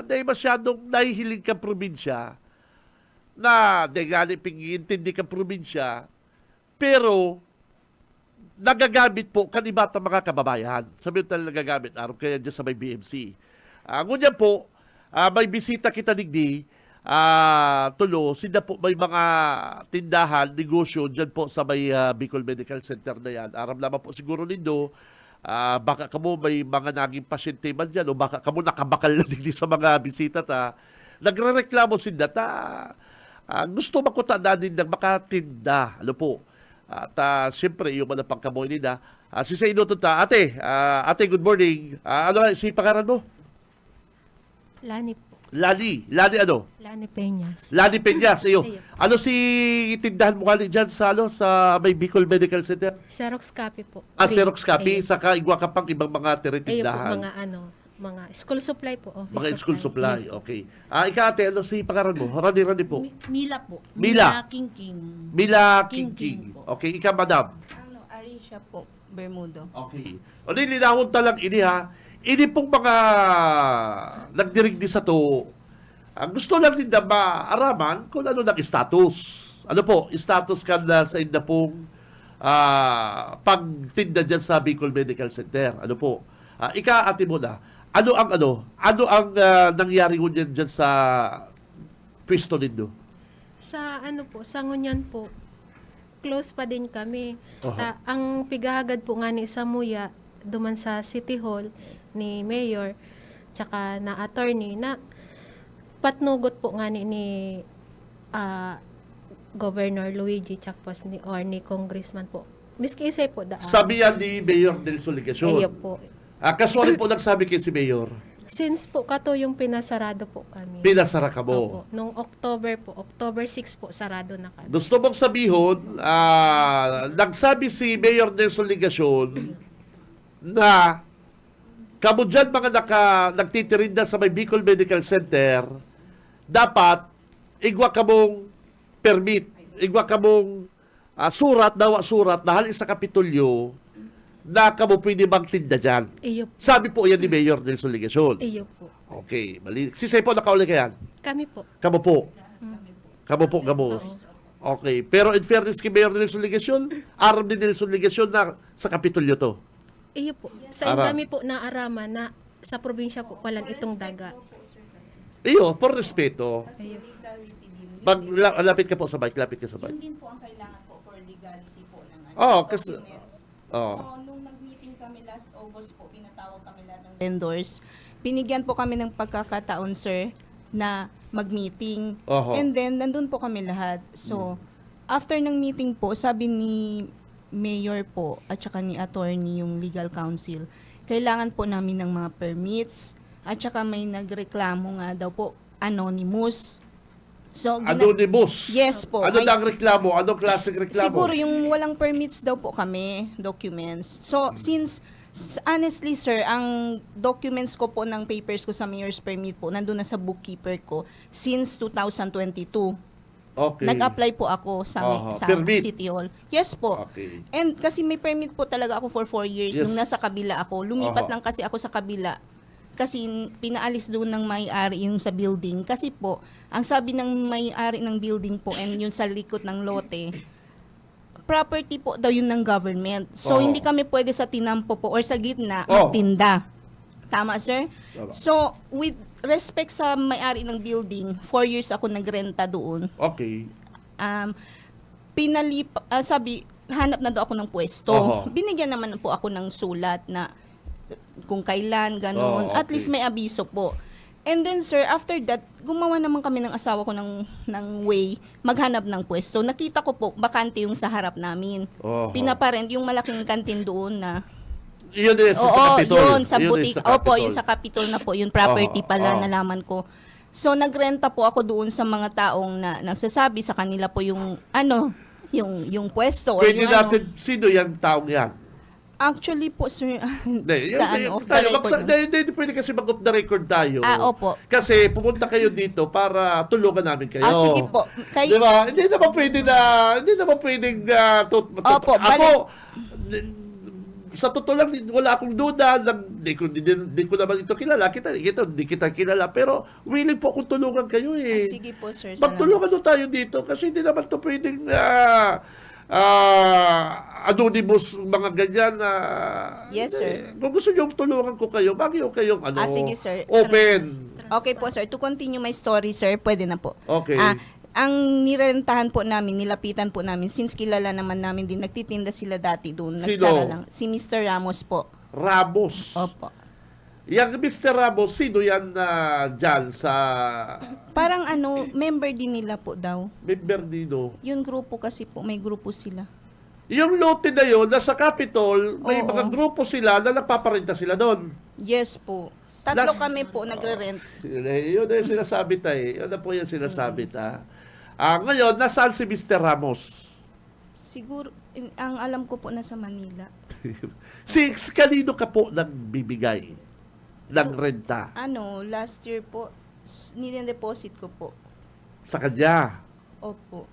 dahil masyadong nahihiling kang probinsya, na dahil ngali pingintindi kang probinsya, pero nagagamit po kanibata mga kababayan. Sabi ito lang nagagamit, araw kaya dyan sa may BMC. Ngunyan po, may bisita kita digdi, tulo, sila po may mga tindahan, negosyo dyan po sa may Bicol Medical Center na yan. Aram naman po siguro nindo, baka kamo may mga naging pasyente man dyan o baka kamo nakabakal na digdi sa mga bisita ta. Nagre-reklamo sila ta. Gusto makuta na din ng makatinda. Ano po? At siyempre, yung mga pagkamoy nila. Si Saino to ta. Ate, good morning. Ano si pangalan mo? Lani po. Lani ano? Lani Peñas. Lani Peñas, iyo. Ayun. Ano si tindahan mo kali dyan sa may Bicol Medical Center? Xerox copy po. Xerox copy, Ayun. saka igwa ka pang ibang mga Ayun po, tiritindahan. mga school supply po. Office Mga school supply, Ayun. okay. Ikaw ate, ano si pangalan mo? Rani po. Mila po. Mila. King. Mila King King. po. Okay, ikaw madam. Arisha po. Bermudo. Okay. O nilinawon talang ini ha. Ini pong mga nagdirigdi sa to. Gusto lang din na maaraman kung ano ng status. Ano po, status ka na sa inda pong pagtinda dyan sa Bicol Medical Center. Ano po? Ate mo na. Ano ang nangyari mo dyan sa pwesto nindo? Sa sa Ngunyan po, close pa din kami. Aha. Ang pigahagad po nga ni Samuya, duman sa City Hall ni Mayor, tsaka na attorney, na patnugot po nga ni Governor Luigi, tsaka ni Congressman po. Miski isa po daan. Sabi yan ni Mayor Nelson Ligacion. Ayun po. Kasuali po nagsabi kay si Mayor. Since po kato yung pinasarado po kami. Pinasara ka mo. Opo. Nung October 6 po, sarado na kami. Gusto mong sabihon, nagsabi si Mayor Nelson Ligacion na kamo dyan mga nagtitirinda sa may Bicol Medical Center, dapat igwa kamong permit, igwa kamong surat na halin sa Kapitolyo na kamo pwede bang tinda dyan. Iyo po. Sabi po yan ni Mayor Nelson Ligacion. Iyo po. Okay, mali. Si Say po nakauli ka yan? Kami po. Kamo po. Kamo po, gamos. Okay. Pero in fairness kay Mayor Nelson Ligacion, aram ni Nelson Ligacion na sa Kapitolyo to. Iyo po. Sa kami po na araman na sa probinsya po palang itong daga. Iyo, por respeto. Iyo. Lapit ka po sa bike, lapit ka sa bike. Yun din po ang kailangan po for legality po ng Kasi... documents. Oh. So, nung nag-meeting kami last August po, pinatawag kami lahat ng vendors. Binigyan po kami ng pagkakataon, sir, na mag-meeting. Oho. And then, nandun po kami lahat. So, after ng meeting po, sabi ni Mayor po at saka ni attorney yung legal counsel, kailangan po namin ng mga permits at saka may nagreklamo nga daw po, anonymous. So, Anonymous? Yes po. Ano May- ang reklamo? Anong klaseng reklamo? Siguro yung walang permits daw po kami, documents. So, since honestly sir, ang documents ko po ng papers ko sa mayor's permit po, nandun na sa bookkeeper ko since 2022. Okay. Nag-apply po ako sa Aha. sa Permit? City Hall. Yes po. Okay. And kasi may permit po talaga ako for 4 years Yes. nung nasa kabila ako. Lumipat Aha. lang kasi ako sa kabila. Kasi pinaalis doon ng may-ari yung sa building. Kasi po, ang sabi ng may-ari ng building po and yung sa likod ng lote, property po daw yun ng government. So, Oo. hindi kami pwede sa tinampo po or sa gitna Oo. magtinda. Tama, sir? Tama. So, with respect sa may-ari ng building, 4 years ako nagrenta doon. Okay. Sabi, hanap na daw ako ng pwesto. Oho. Binigyan naman po ako ng sulat na kung kailan, gano'n. Oh, At okay. least may abiso po. And then, sir, after that, gumawa naman kami ng asawa ko ng way, maghanap ng pwesto. Nakita ko po, bakante yung sa harap namin. Oho. Pinaparent yung malaking kantin doon na Yun din sa oo, Capitol. yun, sa Yun din butik. sa Opo, Capitol. yun sa Capitol na po. Yun, property pala, nalaman ko. So, nagrenta po ako doon sa mga taong na nagsasabi sa kanila po yung, yung pwesto. Or Pwede yung natin, sino yung taong yan? Actually po, sir, Hindi, sa off the record. Hindi pwede kasi mag-off the record tayo. Opo. Kasi pumunta kayo dito para tulungan namin kayo. Sige po. Di ba? Hindi naman pwedeng Opo, ako, sa totoo lang, wala akong duda. Di ko naman ito kilala. Di kita kilala. Pero willing po akong tulungan kayo eh. Sige po, sir. Magtulungan doon tayo dito kasi hindi naman to pwedeng anonymous mga ganyan. Yes, sir. Kung gusto nyo tulungan ko kayo, bagay kayong sige, sir. open. Okay po, sir. To continue my story, sir, pwede na po. Okay. Ang nirentahan po namin, nilapitan po namin, since kilala naman namin din, nagtitinda sila dati doon. Sino? Nagsara lang. Si Mr. Ramos po. Ramos. Opo. Yang Mr. Ramos, sino yan dyan sa Parang member din nila po daw. member dito? Yung grupo kasi po, may grupo sila. Yung lote na yun, nasa Capitol, may Oo. mga grupo sila na nagpaparenta sila doon. Yes po. Tatlo Last- kami po nagre-rent. Yun na yung sinasabi tayo. Yun na po yung sinasabi ta. Ngayon, nasaan si Mr. Ramos? Siguro, ang alam ko po nasa Manila. si kanino ka po nagbibigay ng renta? Last year po, nire-deposit ko po. Sa kanya. Opo.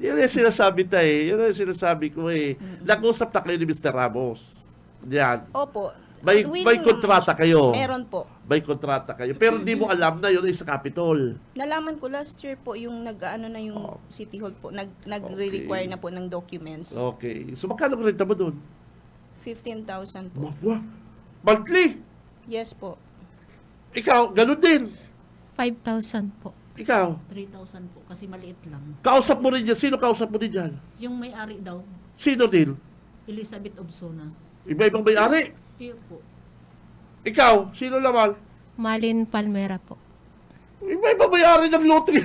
Yun yung sinasabi tayo. Yun yung sinasabi ko eh. Nag-usap na kayo ni Mr. Ramos. Yan. Opo. May Willing kontrata naman siya. kayo. Meron po. May kontrata kayo. Pero hindi mo alam na yun ay sa Capitol. Nalaman ko last year po yung na yung City Hall po, nagre-require na po ng documents. Okay. So, magkano renta mo doon? 15,000 po. Wah, monthly. Yes po. Ikaw, ganun din. 5,000 po. Ikaw, 3,000 po kasi maliit lang. kausap mo rin yan. Sino kausap mo din yan? Yung may-ari daw, Sino din? Elizabeth Obsona. Iba-ibang may-ari. Iyo po. Ikaw, sino naman? Malin Palmera po. Iba-ibang may-ari ng lote.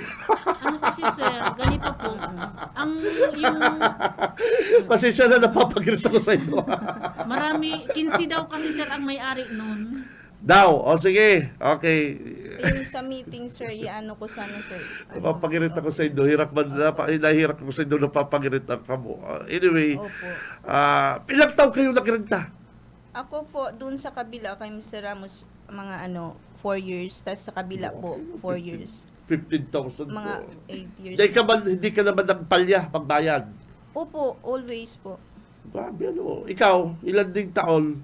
Ano kasi sir, ganito po. Yung Pasensya na napapagirita ko sa ito. marami, 15 daw kasi sir ang may-ari nun. Daw, o sige. Okay. Yung sa meeting, sir, ko sana, sir. Napapagirita ko sa ito. Nahirak ko sa ito. Napapagirita ka mo. Anyway, Opo. ilang taon kayo nagrenta? Ako po, dun sa kabila, kay Mr. Ramos, mga 4 years. Tapos sa kabila po, 4 years. 15,000 Mga po. 8 years. Hindi ka naman nagpalya pagbayad. Opo, always po. Grabe, ano. Ikaw, ilan ding taon?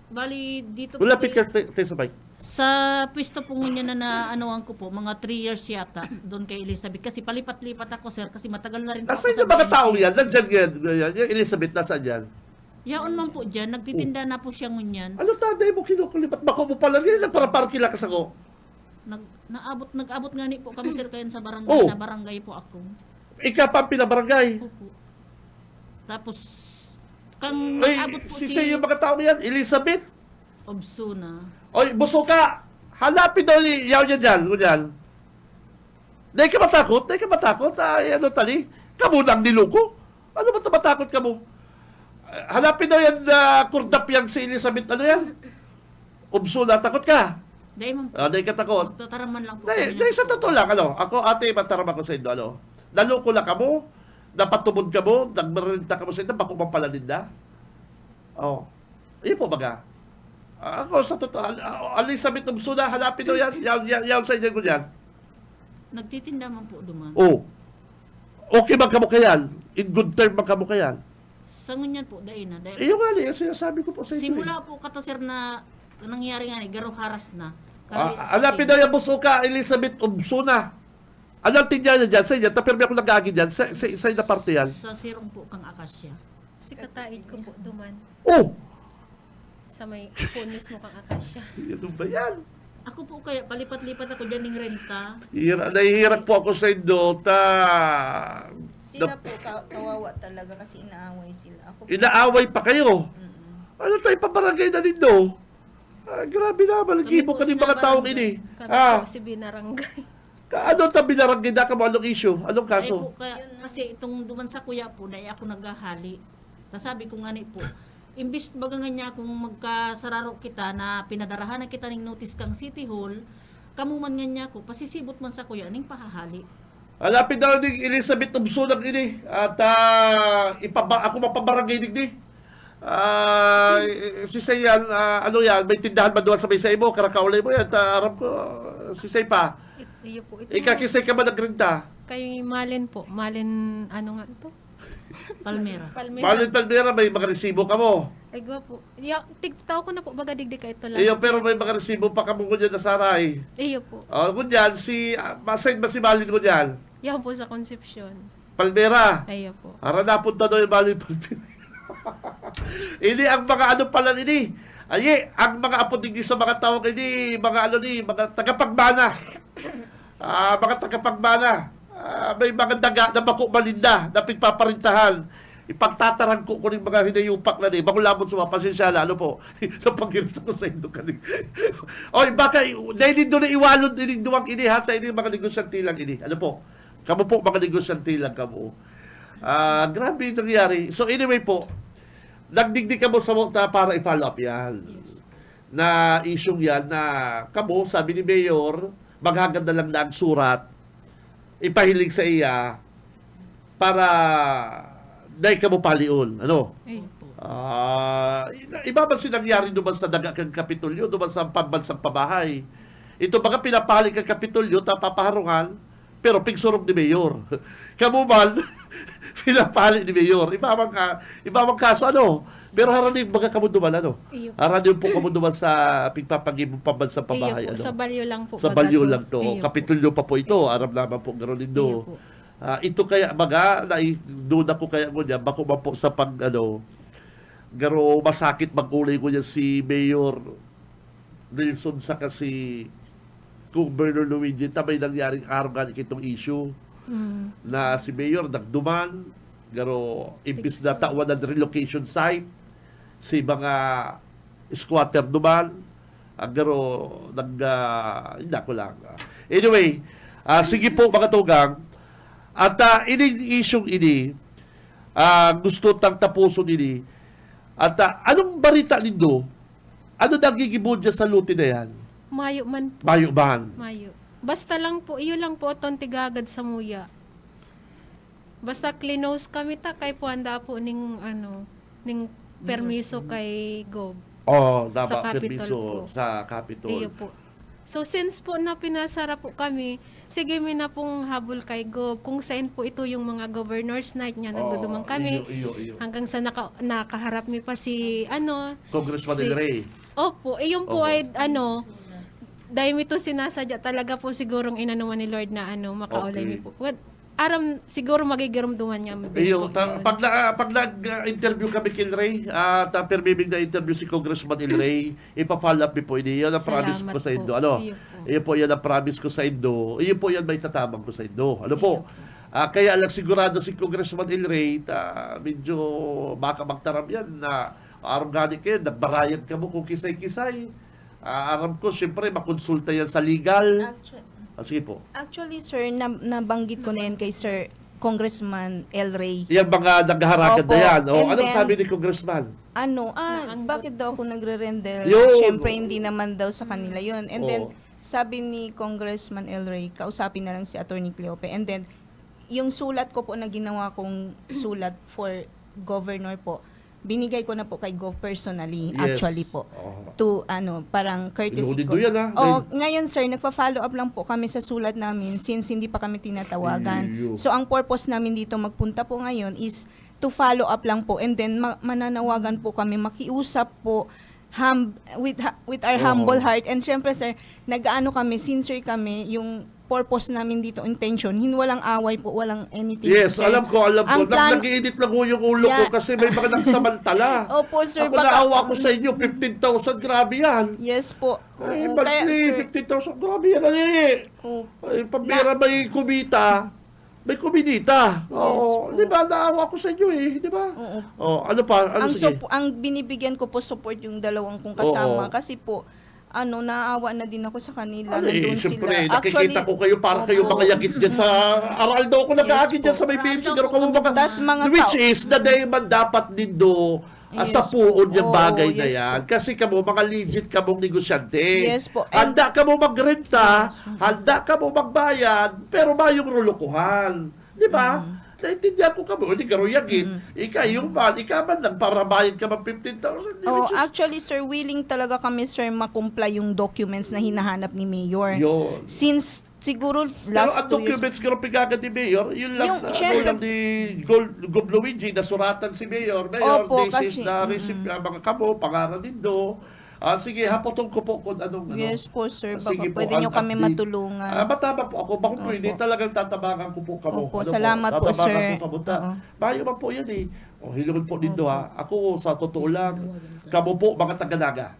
Bali, dito Malapit ka po. sa bike. Sa pwesto po niya na anuan ko po, mga 3 years yata, doon kay Elizabeth. Kasi palipat-lipat ako sir, kasi matagal na rin po Nasaan ako yung mga BNC. tao yan? Nandyan yan. Yung Elizabeth, nasaan yan? Yaon man po dyan, nagtitinda na po siya ngunyan. Ano taday mo kinukulipat? Bako mo pala yan. Para parkila ka sa ko. Nag-abot nga ni po kami sir kayan sa barangay, Oh. na barangay po ako. Ika pa ang pinabarangay. Opo. Tapos, kang Ay, nag-abot po si yung mga tao yan. Elizabeth. Obsuna. Oy, buso ka. Hanapin daw yaw niya dyan. Kunyan. Dahil ka matakot? Ano tali? Kamu nang niluko? Ano ba ito matakot ka mo? Hanapin daw yan kurdap yan si Elizabeth. Ano yan? Ubsula, takot ka? Dahil man po, Dahil ka takot? tataraman lang po. Dahil kami sa totoo lang, ako ate, mataram ako sa inyo, naluko lang ka mo, napatubod ka mo, nagmarinta ka mo sa inyo, bako mang pala ninda. Iyon po baga. Ako sa totoo, Elizabeth Ubsuna, hanapin daw yan, yan sa inyo ko yan. Nagtitinda man po duman. Okay bang kamo kayan? In good term bang kamo kayan? Sa ngunyan po, dahil na. Yung nga yung sinasabi ko po sa inyo. Simula po kato sir na nangyari nga ni, garo haras na. Hanapin daw yan, busuka, Elizabeth Ubsuna. Anong tinya niya dyan sa inyo? Tapirmi ako nag-agi dyan, sa inyo na parte yan. Sa sirong po kang akasya. Si kataid ko po duman. Sa may punis mo kang akasya. Ano ba yan? Ako po kaya, palipat-lipat ako dyan ng renta. Nahihirap po ako sa inyo. Sila po, kawawa talaga kasi inaaway sila. Ako po, Inaaway pa kayo. Ano tayo pabarangay na nindo? Grabe naman. Nag-ibo ka ng mga taong ini. Kami po si Binarangay. Ano ta binarangay na ka mo? Anong issue? Anong Ay kaso? po, kaya, kasi itong duman sa kuya po, dahil ako naghahali. Nasabi ko nga ni po, imbis baga nga niya kung magkasararo kita na pinadarahan na kita ng notice kang City Hall, kamuman nga niya ko, pasisibot man sa kuya, ning pahahali. Alapit daw ni Elizabeth Ubsunag ini. At ako mapabarangay ni. Si Sayan, ano yan, may tindahan ba doon sa may sa mo? Karakaulay mo yan. Aram ko, si Say pa. Iyo po ito. Ikakisay ka ba nagrenta? Kayo yung Malin po. Malin, ano nga ito? Palmera. Marlon Palmera, may mga resibo ka mo. Ay, gwapo. Tigtaw ko na po, baga digdi ka ito last Iyo, pero may mga resibo pa ka mo dyan na saray. Iyo po. Kunyan, masay ba si Marlon kunyan? Yan po sa Concepcion. Palmera. Ayo po. Ara napunta daw yung Marlon Palmera. Ini ang mga ano pala ini. Ay, ang mga apo digdi sa mga tao ini, mga ano ni, mga tagapagmana. Mga tagapagmana. May mga daga na bako malinda na pigpaparintahan. Ipagtatarang ko ng mga hinayupak na ni. Makulamon sa mga pasensyala. Ano po? Sa pagkirto ko sa indo kanig. Oy, baka, dahil do na iwalon din duwang ini. Hata ini mga negosyante lang ini. Ano po? Kamu po, mga negosyante lang kamo. Grabe yung nangyari. So anyway po, nagdigdig ka mo sa mga para i-follow up yan. Na issue yan na kamo, sabi ni Mayor, maghagad na lang na ang surat ipahilig sa iya para dahil ka mo paliun. Ano? Ayun po. Iba ba sinangyari naman sa daga kang Kapitolyo, naman sa pambansang pabahay? Ito mga pinapahalik kang Kapitolyo, tapapaharungan, pero pigsurog ni Mayor. Kamumal, pinapahalik ni Mayor. Ibang kaso, ano? Pero haranin mga kamunduman, ano? Haranin po kamunduman sa pigpapagibong pambansang pabahay. Iyo po, ano? sa Balyo lang po. Sa baga Balyo to. lang to. Iyo po. Kapitolyo pa po ito. Aram naman po gano'n din do. Iyo po. Ito kaya, doon ako kaya mo niya, bako man po sa pag, garo masakit magulay ko niya si Mayor Nelson sa kasi kung Bernard Luigi, may nangyaring araw nga itong issue na si Mayor nagduman, garo imbis na tawan ng relocation site, si mga squatter duman, garo hindi ko lang. Anyway, sige po mga tugang, at ini issue ini, gusto tang tapuson ini, at anong balita nindo? Ano nagigibod dyan sa luti na yan? Mayo man po. Mayo ban. Mayo. Basta lang po, iyo lang po itong tigagad sa muya. Basta klinos kami ta kay po handa po ning permiso kay Gob. Dapat Capitol permiso po. sa Capitol. Iyo po. So since po na pinasara po kami, sige mi na pong habol kay Gob kung saan po ito yung mga governors night niya nagdudumang kami. Iyo. Hanggang sa nakaharap mi pa si Congressman Del Rey. Opo, yung po ay dahil ito sinasadya talaga po sigurong inanuman ni Lord na makaulay Okay. mi po. Aram siguro magigirumduman niya. Iyo, pag nag-interview kami kay Del Rey, at permibig na interview si Congressman Del Rey, ipa-follow up po ini. Yan ang promise Salamat ko sa po. Indo. Ano? Iyo po. Iyo po yan ang promise ko sa Indo. Iyo po yan may tatabang ko sa Indo. Ano po? Kaya lang sigurado si Congressman Del Rey, medyo baka magtaram yan na organic yan, nagbarayad ka mo kung kisay-kisay. Aram ko, siyempre, makonsulta yan sa legal. Sige po. Actually, sir, nabanggit ko na yan kay Sir Congressman El Rey. Yan mga naghaharagad Opo. na yan. And Anong then, sabi ni Congressman? Bakit daw ako nagre-render? Yun. Siyempre, hindi naman daw sa kanila yun. And then, Oo. sabi ni Congressman El Rey, kausapin na lang si Attorney Cleope. And then, yung sulat ko po na ginawa kong sulat for governor po, binigay ko na po kay Gov personally, Yes. actually po. To, parang courtesy Inuudin ko. do yan, Ngayon, sir, nagpa-follow up lang po kami sa sulat namin since hindi pa kami tinatawagan. Iyo. So, ang purpose namin dito magpunta po ngayon is to follow up lang po and then mananawagan po kami, makiusap po with our humble heart. And syempre, sir, nag-ano kami, sincere kami, yung purpose namin dito, intention, walang away po, walang anything. Yes, sir. alam ko. Ang plan- Nag-iinit lang ko yung ulo ko Yeah. kasi may mga nagsamantala. Opo, sir. Ako naawa ko sa inyo, 15,000, grabe yan. Yes po. Ay, Oo, monthly, sir, 15,000, grabe yan. Ay, pambira may kumita, may kuminita. Oo, di ba? Naawa ko sa inyo di ba? Ano pa? Ano, sige? ang binibigyan ko po support yung dalawang kong kasama Oo. kasi po, naawa na din ako sa kanila. Siyempre, Nandun sila. nakikita ko kayo para kayo mga yagit dyan sa Araldo ko nag-aagit dyan sa may BMC. Siguro ko Tas mga which tao- is, na dahil man dapat din do sa Yes puon po. yung bagay Oo, na yes yan. Kasi kamo, mga legit kamong negosyante. Yes po. And- Handa ka mo magrenta, handa ka mo magbayad, pero mayong rulukuhan. Di ba? Naintindihan ko kamo, hindi ka ruyagin. Ikaman nagparabayad ka man 15,000. Actually, sir, willing talaga kami, sir, makumply yung documents na hinahanap ni Mayor. Yun. Since Siguro Pero last ang 2 years. documents ko pigagad ni Mayor, yun lang, Yung, syempre- lang ni Gob Luigi, na suratan si Mayor. Mayor, Opo, this is kasi- the receipt, mga kamo, pangalan nindo. Sige, hapotong ko po kung anong... Yes po, sir. Baka Sige po, pwede nyo ang kami update. matulungan. Matama po ako. Bakit po, Opo. hindi talagang tatabangan ko po kamo. Opo, salamat po, sir. Po, kamo. Oo. Bayo man po yan eh. Hilungan po nindo ha. Ako, sa totoo lang, kamo po, mga taga-naga.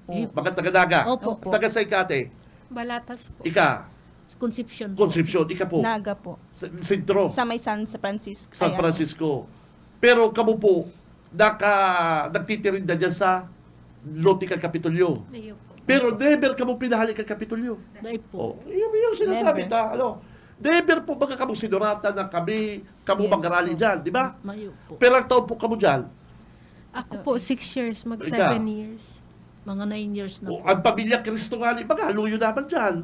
Mga taga-naga. Opo. Taga sa ikate. Balatas po. Ika, Conception po. Concepcion. Ika po. Naga po. Sentro. Sa may San Francisco. San Ayan. Francisco. Pero kamo po, nagtitirinda dyan sa Lote kag Kapitolyo. Ayun po. Pero never kamo pinahali kag Kapitolyo. Dahil po. Yung sinasabi Never. ta, ano, never po baga kamo sinurata na kami Yes, mag-arali po. dyan, di ba? Mayo po. Pero ang taon po kamo dyan, Ako po 6 years, mag Ikaw? 7 years. Mga 9 years na po. ang pamilya Kristo nga, baga haluyo naman dyan.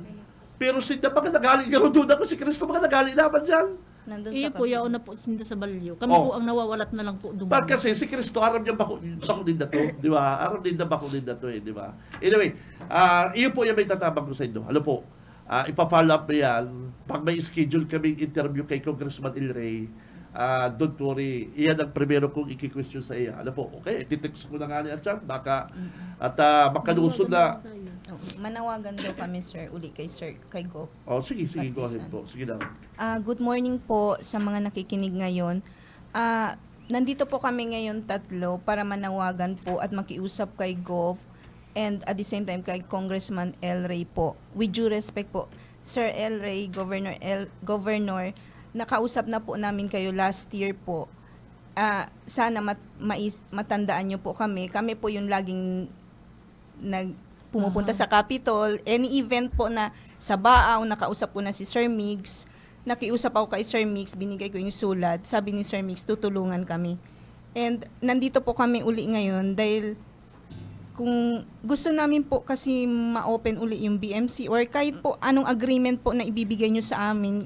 Pero sinda baga nagali, gano'n doon ako si Kristo baga nagali naman dyan. Nandun Eh sa po, yaon na po sinda sa balyo. Kami Oh. po ang nawawalat na lang po Bakit dumaan. kasi si Kristo, aram niya bako din na to, di ba? Aram din na bako din na to, di ba? Anyway, iyo po yung may tatabang ko sa inyo. Ano po, ipa-follow up mo yan. Pag may schedule kaming interview kay Congressman El Rey, don't worry, iyan ang primero kong iki-question sa iya. Ano po, okay, titext ko na nga ni Atchan, baka, at makalusod na, Oo. Manawagan daw kami, sir, uli kay Sir, kay Go. sige, go ahead po. Sige na. Good morning po sa mga nakikinig ngayon. Nandito po kami ngayon tatlo para manawagan po at makiusap kay Gov and at the same time kay Congressman El Rey po. With due respect po, Sir El Rey, Governor, nakausap na po namin kayo last year po. Sana matandaan nyo po kami. Kami po yung laging pumupunta sa Capitol. Any event po na sa Baaw, nakausap ko na si Sir Migs. Nakiusap ako kay Sir Migs, binigay ko yung sulat. Sabi ni Sir Migs, tutulungan kami. And nandito po kami uli ngayon dahil kung gusto namin po kasi ma-open uli yung BMC or kahit po anong agreement po na ibibigay nyo sa amin,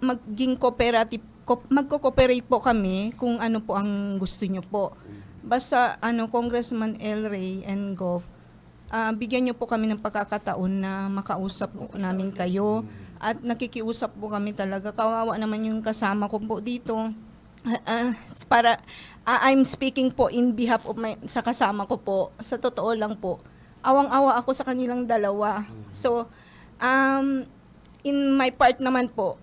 maging cooperative, magko-cooperate po kami kung ano po ang gusto nyo po. Basta Congressman El Rey and Gov, bigyan nyo po kami ng pagkakataon na makausap po namin kayo at nakikiusap po kami talaga. Kawawa naman yung kasama ko po dito. I'm speaking po in behalf of sa kasama ko po. Sa totoo lang po, awang-awa ako sa kanilang dalawa. So, in my part naman po,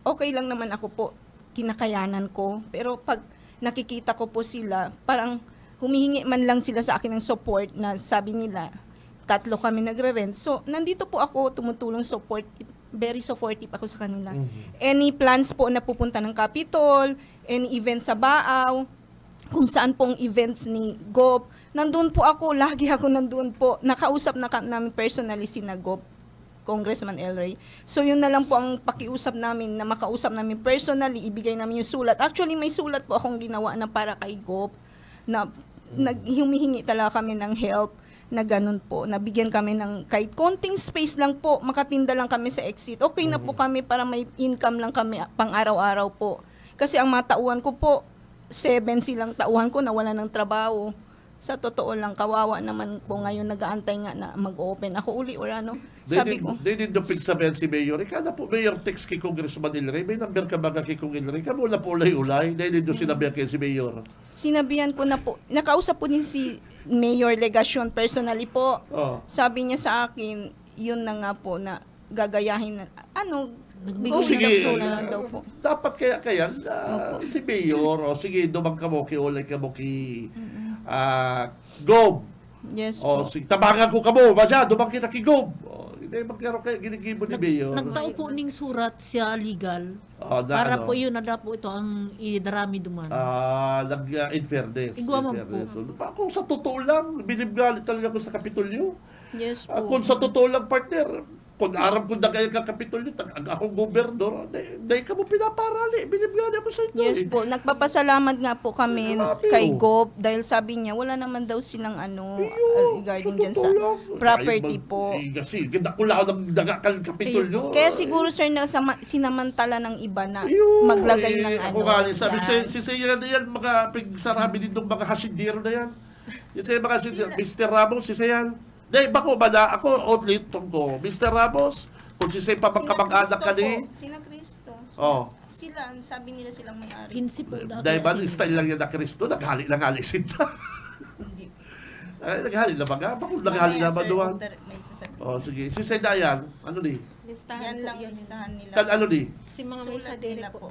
okay lang naman ako po, kinakayanan ko. Pero pag nakikita ko po sila, parang humihingi man lang sila sa akin ng support na sabi nila, 3 kami nagre-rent. So, nandito po ako, tumutulong very supportive ako sa kanila. Any plans po na pupunta ng Capitol, any events sa Baaw, kung saan pong events ni Gop, nandun po ako, lagi ako nandun po. Nakausap na namin personally si na Gop, Congressman El Rey. So, yun na lang po ang pakiusap namin, na makausap namin personally, ibigay namin yung sulat. Actually, may sulat po akong ginawa na para kay Gop, na humihingi talaga kami ng help, na ganun po. Nabigyan kami ng kahit konting space lang po, makatinda lang kami sa exit. Okay na po kami para may income lang kami pang araw-araw po. Kasi ang mga tauhan ko po, 7 silang tauhan ko na wala ng trabaho. Sa totoo lang, kawawa naman po ngayon nag-aantay nga na mag-open ako uli or ano. Sabi ko, They need to fix sabihin si Mayor. Kada po Mayor text kay Congressman El Rey, may number ka baga kay Kong El Rey. Kamo na po ulay-ulay. They need to sinabihan kay si Mayor. sinabihan ko na po, nakausap po din si Mayor Legacion personally po. Sabi niya sa akin, yun na nga po na gagayahin na, Sige, na lang daw po. dapat kaya si Mayor, sige, dumang ka mo, ulay ka mo Gob. Yes po. Sige, tabangan ko ka mo, dumang kita kay Gob. Hindi, magkaroon kayo, ginigibo ni Mayor. Nagtao po ning surat siya legal. Na Para ano? po yun, na po ito ang idarami duman. In fairness. Igwa man Kung sa totoo lang, binibgalit talaga ko sa Kapitolyo. Yes po. Kung sa totoo lang, partner, kung aram ko na kayo ka Kapitolyo, akong gobernador, dahil ka mo pinaparali, binibgalit ako sa inyo. Yes po, nagpapasalamat nga po kami Sinabi kay mo. Gop dahil sabi niya wala naman daw silang regarding dyan sa property po. Kasi, ganda ko lang ng daga Kapitolyo. Kaya siguro sir na sinamantala ng iba na Ayun, maglagay ng ako nga, sabi yan. si Sayan na yan, mga pigsarabi din ng mga hasindero na yan. Yung sa mga Mr. Ramos, si Sayan. Dahil bako ba na, ako, outlet ko, Mr. Ramos, Kung si Say pa magkamag-anak ka ni... Sina Cristo. Oh. Sila, sabi nila silang may-ari. 15 po. Dahil ba, style lang yan na Kristo, naghali lang hali sinta. Hindi. Ay, naghali na ba nga? Bakit naghali na ba doon? May sasabihin. Oh, sige. Si Say Dayan, ano ni? Listahan Yan po lang yun. listahan nila. Ano ni? Si mga may Sulat sadiri nila po. po.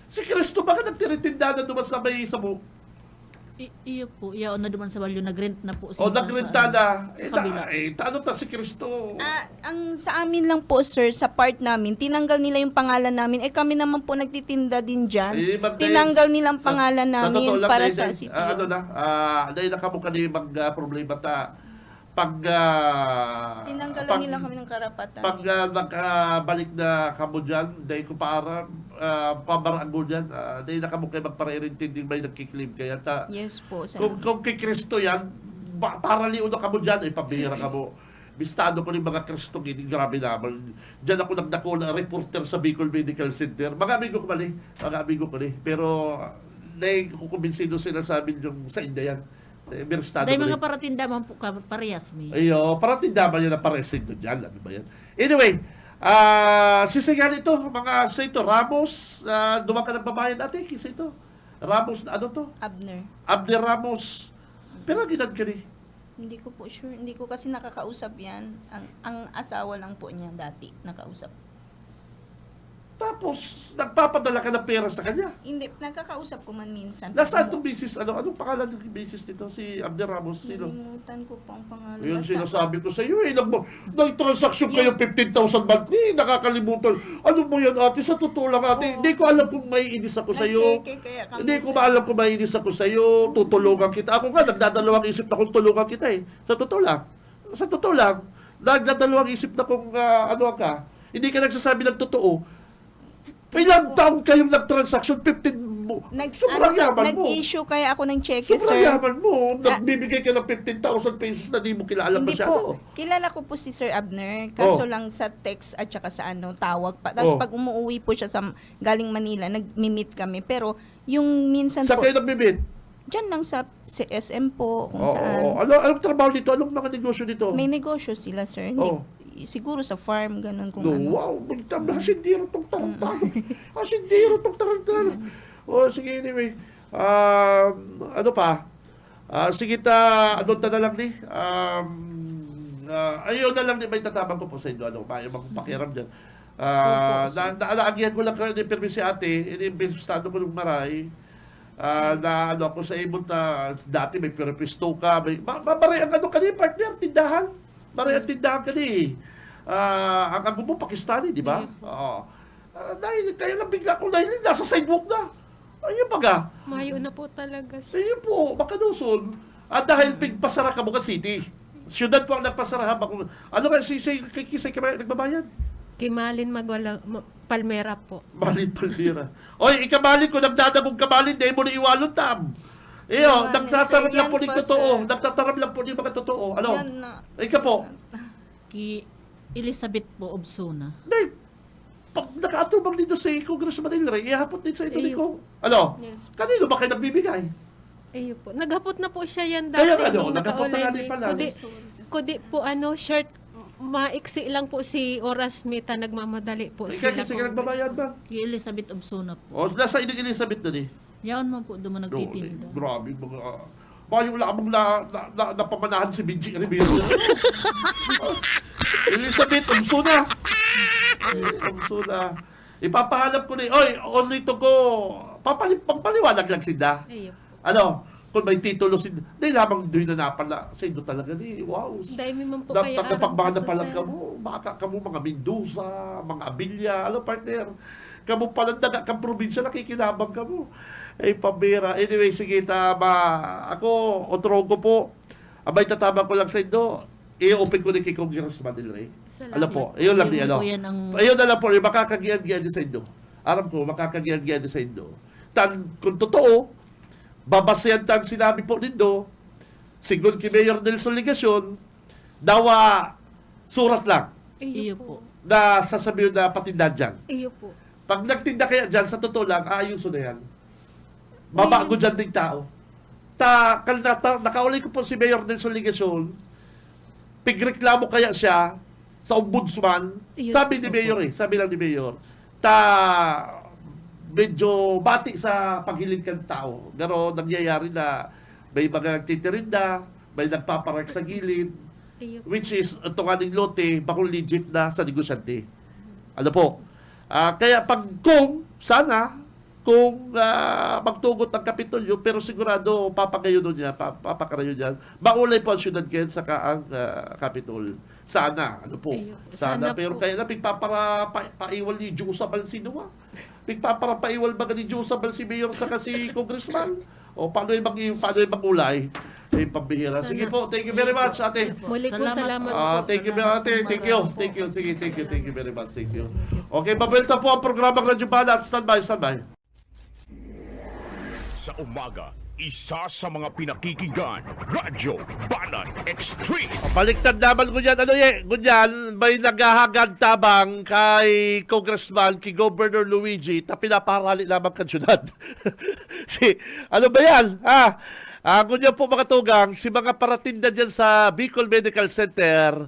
Si Kristo, bakit nagtiritinda na dumas sa may sabuk? Iyo po, iyaw na duman sa balyo, nag-rent na po. O nagrenta na. kabila. Ano ta si Kristo? Ang sa amin lang po, sir, sa part namin, tinanggal nila yung pangalan namin. Kami naman po nagtitinda din dyan. Tinanggal nilang pangalan namin para sa city. Ano na, dahil nakamukha ni mag-problema ta. Pag Tinanggalan nila kami ng karapatan. Pag nakabalik na kamo dyan, dahil ko para pabarago dyan, dahil nakamukha magparairintinding may nagkiklaim kaya ta. Yes po, sir. Kung kay Kristo yan, para liuno kamo dyan, ay pabihira kamo. Bistado ko ni mga Kristo gini, grabe naman. Diyan ako nagdako na reporter sa Bicol Medical Center. Mga amigo ko mali. Pero dahil kukumbinsido sila sa amin yung sa India yan. Dahil mga paratinda man po parehas mi. Ayo, paratinda man yan na paresig doon dyan. Ano ba yan? Anyway, sisigan ito, mga sa ito, Ramos, dumaan ka ng babayan natin, kisa ito. Ramos, ano to? Abner Ramos. Pero ginad ka ni? Hindi ko po sure. Hindi ko kasi nakakausap yan. Ang asawa lang po niya dati nakausap. Tapos, nagpapadala ka ng pera sa kanya. Hindi, nakakausap ko man minsan. Nasaan itong business? Anong pangalan ng business nito? Si Abner Ramos? Sino? Nalimutan ko po ang pangalan. Yun Basta- sinasabi ko sa iyo eh. Nag-transaction kayo 15,000 monthly. Nakakalimutan. Ano mo yan ate? Sa totoo lang ate. Oo. Hindi ko alam kung may inis ako sa iyo. Nag-check kaya kami, Hindi ko sir. maalam kung may inis ako sa iyo. Tutulungan kita. Ako nga, nagdadalawang isip na kung tulungan kita eh. Sa totoo lang. Nagdadalawang isip na kung ano ka. Hindi ka nagsasabi ng totoo. Ilang taon kayong nag-transaction? 15 mo. Sobrang yaman mo. Nag-issue kaya ako ng cheque, Sobrang sir. yaman mo. Nagbibigay ka ng 15,000 pesos na di mo kilala Hindi masyado. po. Kilala ko po si Sir Abner. Kaso lang sa text at saka sa tawag pa. Tapos pag umuwi po siya sa galing Manila, nag-meet kami. Pero yung minsan Saan po, kayo nagbibid? dyan lang sa SM po, kung saan. Anong trabaho dito? Anong mga negosyo dito? May negosyo sila, sir. Hindi, siguro sa farm, ganun kung ano. Wow, hasindiro tong tarantado. Hasindiro tong tarantado. Sige, anyway. Ano pa? Sige ano na lang ni? Ayun na lang ni, may tatabang ko po sa inyo. May pakiaram dyan. Naalaagihan ko lang kayo ni Permi si ate, inimbestado ko ng maray. Na ako sa ibon na dati may pirapisto ka, maray ang partner, tindahan. Maray ang tindahan ka ni. Ang gumo Pakistani, di ba? Dahil kaya lang bigla ko dahil nasa sidewalk na. Ayun baga. Mayo na po talaga. Ayun po, makanuson. Dahil pigpasara ka Bukat City. Siyudad po ang nagpasara. Ano ka, kisay ka nagbabayad? Kimalin Palmera po. Malin Palmera. Oy, ikamalin ko, nagdadabog kamalin, dahil mo na iwalon tam. Iyo, nagtatarap lang po ng totoo. Nagtatarap lang po ng mga totoo. Ano? Ika po. Ki Elizabeth po Obsuna. Dahil, pag nakaatubang dito sa Congressman Del Rey, ihapot din sa ito ni Kong. Ano? Yes. Kanino ba kayo nagbibigay? Ayun po. Naghapot na po siya yan dati. Kaya nga, nung naghapot na nga naka-online din pala. Kudi po shirt, maiksi lang po si Oras Mita, nagmamadali po Ika sila. kasi ka nagbabayad ba? Ki Elizabeth Obsuna po. O, nasa ining Elizabeth na ni. Yaon man po duman nagtitinda. Grabe mga... Yung lamang napamanahan si Benji Rivera. Elizabeth, Umsuna. Umsuna. Ipapahanap ko na oy, only to go. Pagpaliwanag lang sinda. Ayun. Ano? Kung may titulo sinda. Dahil lamang doon na napala. Sa ito talaga ni. Wow. Dahil man po kaya Pagpagmana pa lang sir. kamo. Baka kamo mga Mendoza, mga Abilia. Ano partner? Kamo pala daga kang probinsya, nakikinabang kamo. Ay, pabira. Anyway, sige, tama. Ako, Otrogo po. Abay, tatama ko lang sa inyo. I-open ko ni kay Congressman Del Rey. Salamat. Alam po, ayun lang di Ayun ano. po yan ang- Ayun na lang po, makakagiyan-giyan din sa inyo. Aram ko, makakagiyan-giyan din sa inyo. Kung totoo, babasayan tan sinabi po nindo, sigun ki Mayor Nelson Ligacion, dawa surat lang Iyo Ayun po. po. na sasabihin na patindahan dyan. Ayun po. Pag nagtinda kaya dyan, sa totoo lang, aayuso na yan. Babago dyan ding tao. Nakaulay ko po si Mayor Nelson Ligacion, pigreklamo kaya siya, sa ombudsman, Yun. sabi lang ni Mayor, medyo bati sa paghiling ng tao. Pero nangyayari na may mga nagtitirinda, may nagpapark sa gilid, Ayun. which is ito nga ng lote, bakong legit na sa negosyante. Ano po? Kaya kung magtugot ang Kapitolyo, pero sigurado papakarayo niya, maulay po ang syudad ngayon saka ang Kapitol. Sana, ano po? Ayun. Sana, Sana pero po. kaya na paiwal ni Jusabal Sinua. Paiwal ba ni Jusabal si Mayor saka si Congressman? O paano yung magulay? Pambihira. Sige po, thank you very much, ate. Muli po, salamat po. Thank you very much. Thank you. Sige, thank you very much. Thank you. Okay, babalik po ang programang Radyo Banat. Stand by. Sa umaga, isa sa mga pinakikinggan, Radyo Banat Extreme. Baliktad naman Gunyan, may naghahagad tabang kay Congressman, kay Governor Luigi, na pinaparali lamang kan syudad. Ano ba yan? Gunyan po mga tugang, si mga paratinda dyan sa Bicol Medical Center,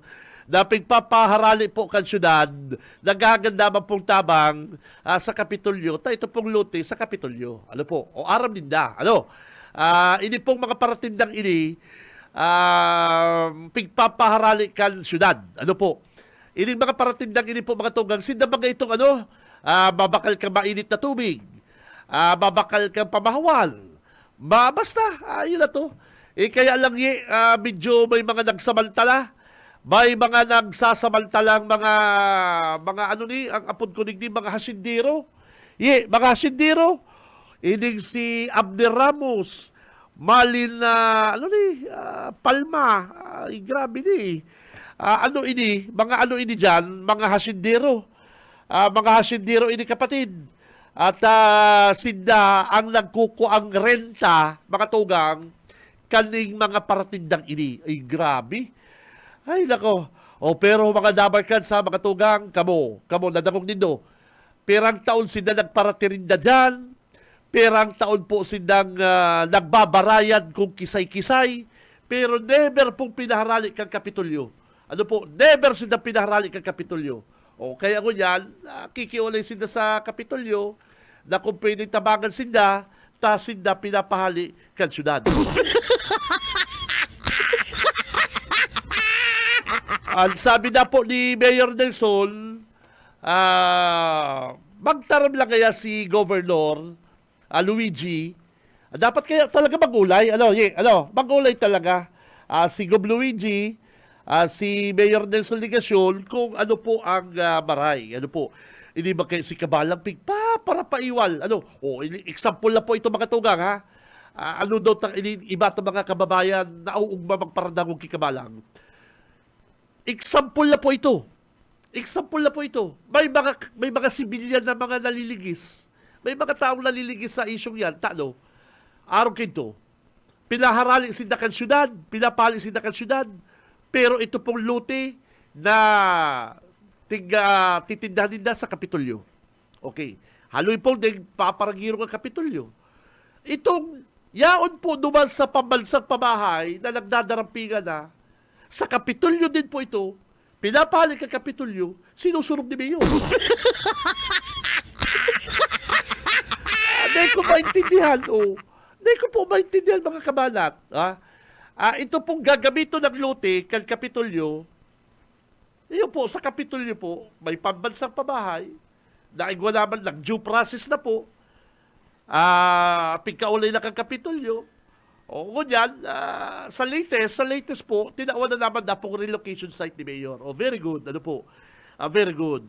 na pagpapaharali po kan syudad, naghahaganda man pong tabang sa Kapitolyo, ito pong lote sa Kapitolyo. Ano po? O aram dinda. Ano? Ini pong mga paratindang ini, pagpapaharali kan syudad. Ano po? Ini mga paratindang ini po mga tugang, sinda mga itong babakal ka mainit na tubig, babakal ka pamahawal, basta, yun na to. Kaya lang medyo may mga nagsamantala, may mga nagsasamantalang mga ang apod ko digdi, mga hasindero. Mga hasindero. Ining si Abner Ramos, Malin Palma, grabe ni. Mga dyan, mga hasindero. Mga hasindero ini kapatid. At sinda ang nagkukuang renta, mga tugang, kaning mga paratindang ini. Ay, grabe. Ay, nako. Pero mga dabarkan sa mga tugang, kamo, nadakong nindo. Perang taon sila nagparatirinda dyan. Perang taon po silang nagbabarayan kung kisay-kisay. Pero never pong pinaharali kang Kapitolyo. Ano po? Never sila pinaharali kang Kapitolyo. Kaya ko yan, kikiulay sila sa Kapitolyo, na kung pwedeng tabangan sila, sila pinapahali kang syudad. Ang sabi na po ni Mayor Nelson, magtaram lang kaya si Governor Luigi, dapat kaya talaga magulay. Magulay talaga si Gov. Luigi, si Mayor Nelson Ligacion, kung ano po ang maray. Ano po, hindi ba kayo si Kabalang Pigpa para paiwal? Example na po ito mga tugang, ha? Iba ito mga kababayan na uugma magparadangong kikabalang. Example na po ito. May mga sibilyan na mga naliligis. May mga taong naliligis sa isyong yan. Araw kinto. Pinaharali sinda kan syudad. Pinapali sinda kan syudad. Pero ito pong lote na titindahan nila sa Kapitolyo. Okay. Haloy pong paparagiro ng Kapitolyo. Itong yaon po duman sa pambansang pamahay na nagdadarampingan na sa Kapitolyo din po ito, pinapahalik ang Kapitolyo, sinusunog ni Mayor. Hindi ko maintindihan, Hindi ko po maintindihan, mga kabalat. Ito pong gagamito ng lote kang Kapitolyo, yun po, sa Kapitolyo po, may pambansang pamahay, naigwa naman lang, due process na po, pagkaulay na kang Kapitolyo. Ngunyan, sa latest po, tinawa na naman na pong relocation site ni Mayor. Very good. Ano po? Very good.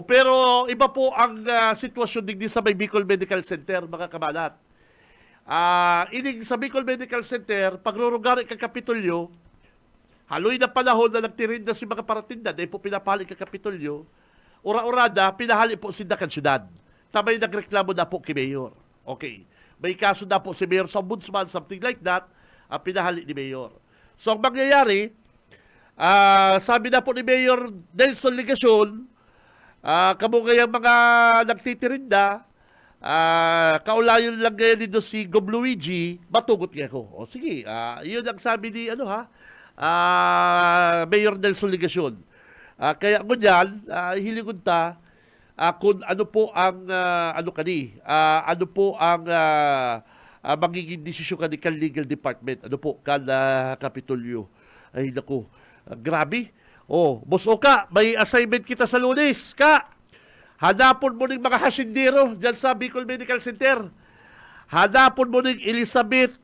Pero iba po ang sitwasyon din sa may Bicol Medical Center, mga kabalat. Ining sa Bicol Medical Center, pagrurugari kang Kapitolyo, haloy na panahon na nagtirinda si mga paratinda, dahil po pinapahali kang Kapitolyo, ura-urada, pinahali po sinda kan syudad. Tamay nagreklamo na po kay Mayor. Okay. May kaso na po si Mayor sa ombudsman, something like that, pinahali ni Mayor. So, ang mangyayari, sabi na po ni Mayor Nelson Ligacion, kamugayang mga nagtitirinda, kaulayon lang ngayon dito si Gov. Luigi, matugot nga ko. Sige, yun ang sabi ni Mayor Nelson Ligacion. Kaya mo yan, hilingon ta, kung ano po ang ano po ang magiging desisyon ka ni kan legal department, ano po kan Kapitolyo. Ay naku, grabe. Boss Oka, may assignment kita sa Lunes. Hanapon mo ng mga hasindero dyan sa Bicol Medical Center. Hanapon mo ng Elizabeth,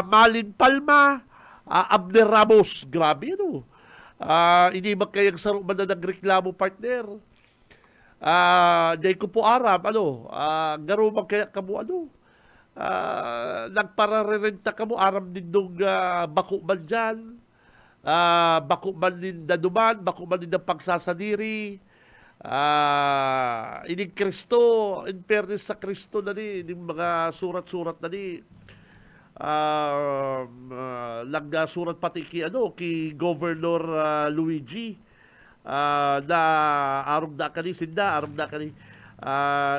Malin Palma, Abner Ramos. Grabe, ano? Hindi magkayang saruman na nagreklamo, partner. Di ko po aram, garo magkaya kamo, nagpararerenta kamo, aram din nung bako man dyan, bako man din daduman, bako man din ng pagsasadiri, ining Kristo, in fairness sa Kristo na ni, ining mga surat-surat na ni, surat pati ki Governor Luigi, na aram na kani,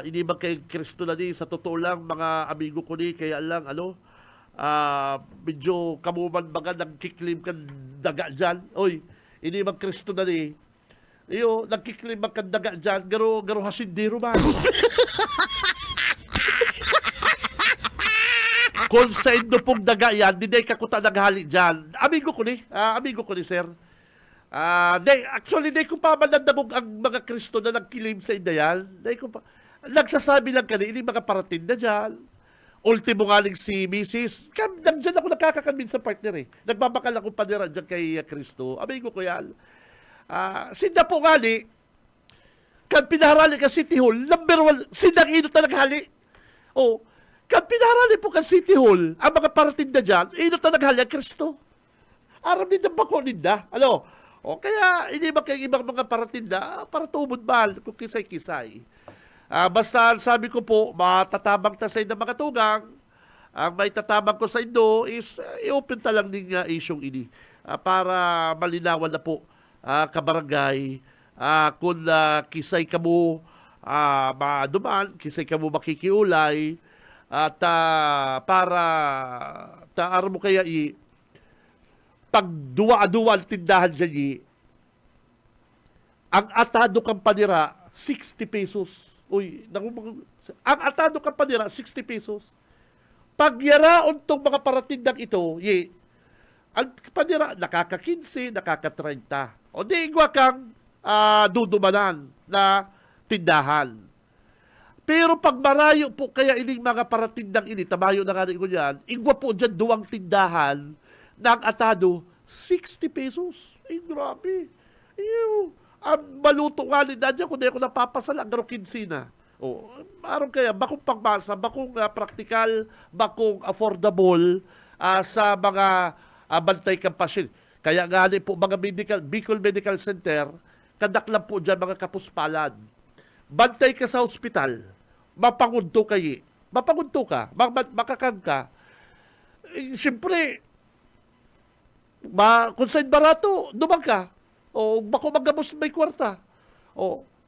hindi man kay Kristo na ni, sa totoo lang, mga amigo ko ni, kaya lang, medyo kamuman baga nagkiklim kan daga dyan. Oy, hindi man Kristo na ni, nagkiklim kan daga dyan, garo hasindiro man. Kung sa indo pong daga yan, di kakuta naghali dyan. Amigo ko ni, sir. Actually, di ko pa manandamog ang mga Kristo na nagkilim sa Indayan. Nagsasabi lang kani, ini mga parating na dyan. Ultimo nga lang si Mrs. Nandyan ako nakakakanmin sa partner eh. Nagbabakal ako panira dyan kay Kristo. Amigo ko yan. Sinda po nga ni, kan pinaharali ka City Hall, number 1, sindang inot na naghali. Kan pinaharali po ka City Hall, ang mga parating na dyan, inot na naghali ang Kristo. Aram din ang bako ninda. Kaya hindi ba kayo ibang mga paratinda para tumod mahal kung kisay-kisay. Basta sabi ko po, matatabang ta sa inyo mga tugang. Ang may tatabang ko sa inyo is i-open ta lang ng isyong ini para malinawan na po kabarangay kung kisay ka mo maduman, kisay ka mo makikiulay at para taar mo kaya pag duwa-duwa ang tindahan dyan ang atado kang panira, 60 pesos. Ang atado kang panira, 60 pesos. Pag yaraon tong mga paratindang ito, ang panira, nakaka-15, nakaka-30. Di igwa kang dudumanan na tindahan. Pero pag marayo po kaya ining mga paratindang ini, tamayo na nga rin ko yan, igwa po dyan duwang tindahan na ang atado, 60 pesos. Grabe. Ang maluto nga ni Nadia, kung di ako napapasala, garo 15 na. Araw kaya, bakong pagmasa, bakong practical, bakong affordable sa mga bantay kang pasyon. Kaya nga po, mga Bicol Medical Center, kadaklan po dyan mga kapuspalad. Bantay ka sa ospital, mapangunto kayo. Mapangunto ka, makakag ka. Siyempre, kung sa'yo barato, dumang ka. Bako magamos may kwarta.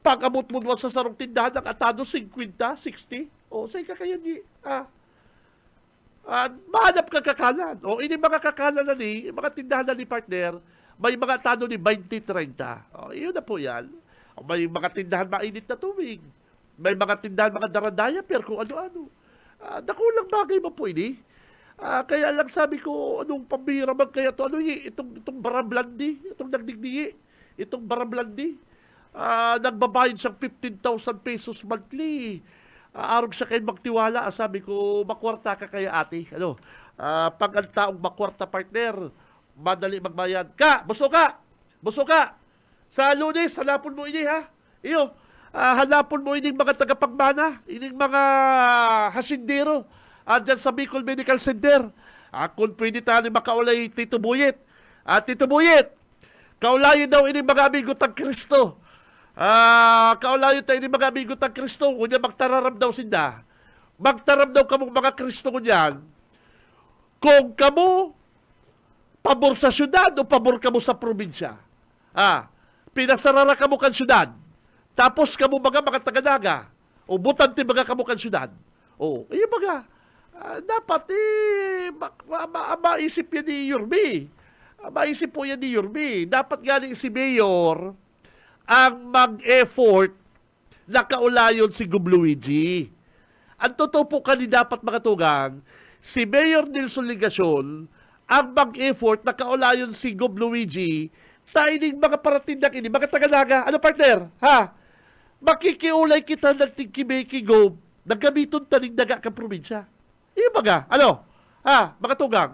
Pag-abot mo sa sarong tindahan ng atado, 50, 60. Sa'yo ka kaya ni. Mahanap ka kakalan. Ini mga kakalan na ni, mga tindahan na ni partner, may mga atado ni 20, 30. Iyon na po yan. May mga tindahan mainit na tubig. May mga tindahan, mga daradaya, pero kung ano-ano. Nakulang bagay mo po ini. Kaya lang sabi ko, anong pambira man kaya to? Itong Barablandi, itong nagdigdiyi, itong Barablandi, nagbabayad siyang 15,000 pesos monthly. Arog siya kayo magtiwala. Sabi ko, makwarta ka kaya ate. Pag ang taong makwarta partner, madali magbayad. Buso ka! Sa Lunes, hanapon mo ini ha. Hanapon mo ining mga tagapagmana, ining mga hasindero. Dyan sa Bicol Medical Center. Kung pwede tayo makaulay Tito Buyet. Tito Buyet, kaulayo daw ini mga amigo tang Kristo. Kaulayo tayo ini mga amigo tang Kristo. Kunya magtararam daw sinda. Magtaram daw kamong mga Kristo kunyan. Kung kamo pabor sa syudad o pabor kamo sa probinsya. Pinasarara kamo kan syudad. Tapos kamo mga taga-daga. O butante mga kamo kan syudad. Iyo mga dapat maisip yan ni Yurbi. maisip po yan ni Yorme. Dapat galing si Mayor ang mag-effort na kaulayon si Gub Luigi. Ang totoo po dapat mga tugang, si Mayor Nelson Ligacion ang mag-effort na kaulayon si Gub Luigi, tayo ng mga paratindak ini, mga tagalaga. Ano partner? Ha? Makikiulay kita ng tingkimeki Gub, nagamiton taning daga kang probinsya. Iyo baga, ano? Ha? Mga tugang.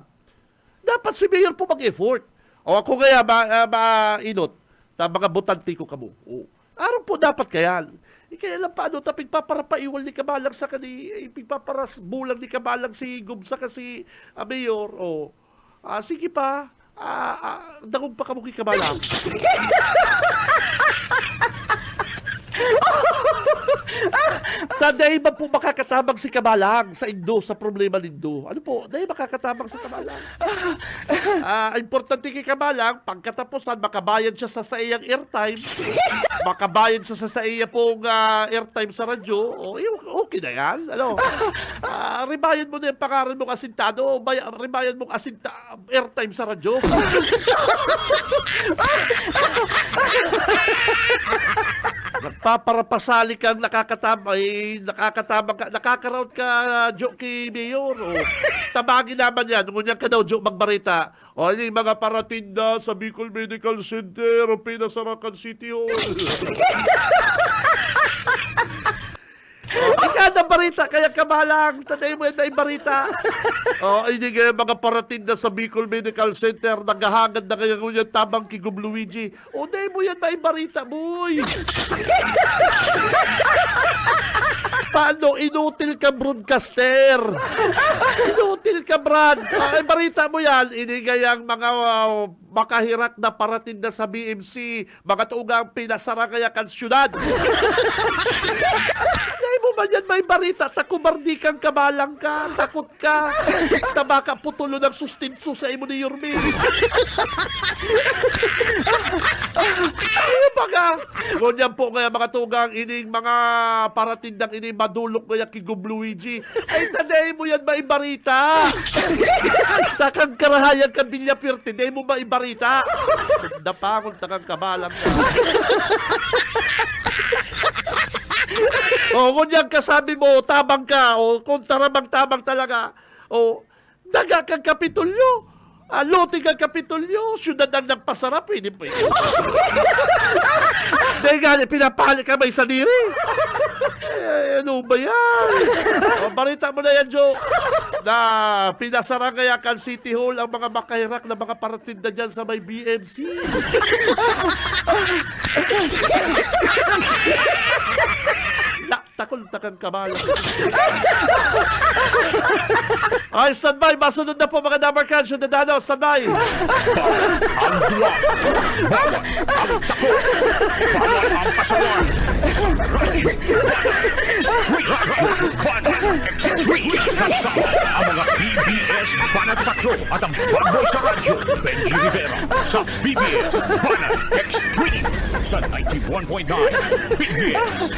Dapat si Mayor po mag-effort. O ako kaya mainot na mga botante ko kamo. O, araw po dapat kaya. Kaya lang paano ta pigpaparapaiwal ni Kamalang sa kani, pigpaparas bulang ni Kamalang si Gumsa kasi Mayor. O, sige pa, dagog pa kamo kay Kamalang. Daday ba po makakatabang si Kamalang sa Indo, sa problema ni Indo? Ano po? Daday makakatabang si Kamalang? Importante kay Kamalang, pagkatapusan, makabayad siya sa iyang airtime, makabayad siya sa iya pong airtime sa radyo, okay na yan. Ano? Rebayad mo na yung pangaran mong asintado, o rebayad mong airtime sa radyo. Nagpaparapasali kang nakakatabang ka, nakakaround ka, joke kay Mayor. O, tabagin naman yan, ngunyan ka daw, joke magbarita. O, yung mga paratinda sa Bicol Medical Center, o Pinasarakan City Hall. Ika na barita, kaya Kamalang, tanay mo yan na barita. O, hindi kaya mga paratinda sa Bicol Medical Center, naghahagad na kaya ngunyan tabang kay Gub Luigi. O, dahil mo yan na barita, boy. Paano? Inutil ka, broadcaster. Inutil ka, Brad. Ay, barita mo yan. Inigay ang mga makahirak na paratinda sa BMC, mga tugang Pinasarakayakan syudad. Dahil mo ba yan may barita? Takubardi kang Kamalang ka. Takot ka. Tabaka putulo ng sustinso sa imo ni Yorme. Ay, baga. Ganyan po kaya mga tugang ining mga paratindang ining madulok kaya kay Gub Luigi. Ay, taday mo yan may barita. Takang karahayan ka Bilya Pirte. Taday mo may barita. Napangol takang Kamalang ka. O, kunyang kasabi mo, tabang ka, o kung taramang-tabang talaga, o, daga kang Kapitolyo, lote kang Kapitolyo, syudad ang nagpasarap, hindi po yun. Dahil nga, pinapali ka may saniri. Ano ba yan? O, barita mo na yan, Joe, na Pinasarakayakan City Hall ang mga makahirak na mga paratinda dyan sa may BMC. Takol-takang Kamalang. Ay, standby. Masunod na po mga Dabarkan. Syudadano, standby. Ang duwag, bawal ang takot, bawal ang pasaway. Sa radyo, Banat Extreme. Kasama ang mga BBS Banat Patrol at ang bagboy sa radyo, Benji Rivera. Sa BBS Banat Extreme. Sa 91.9 BBS.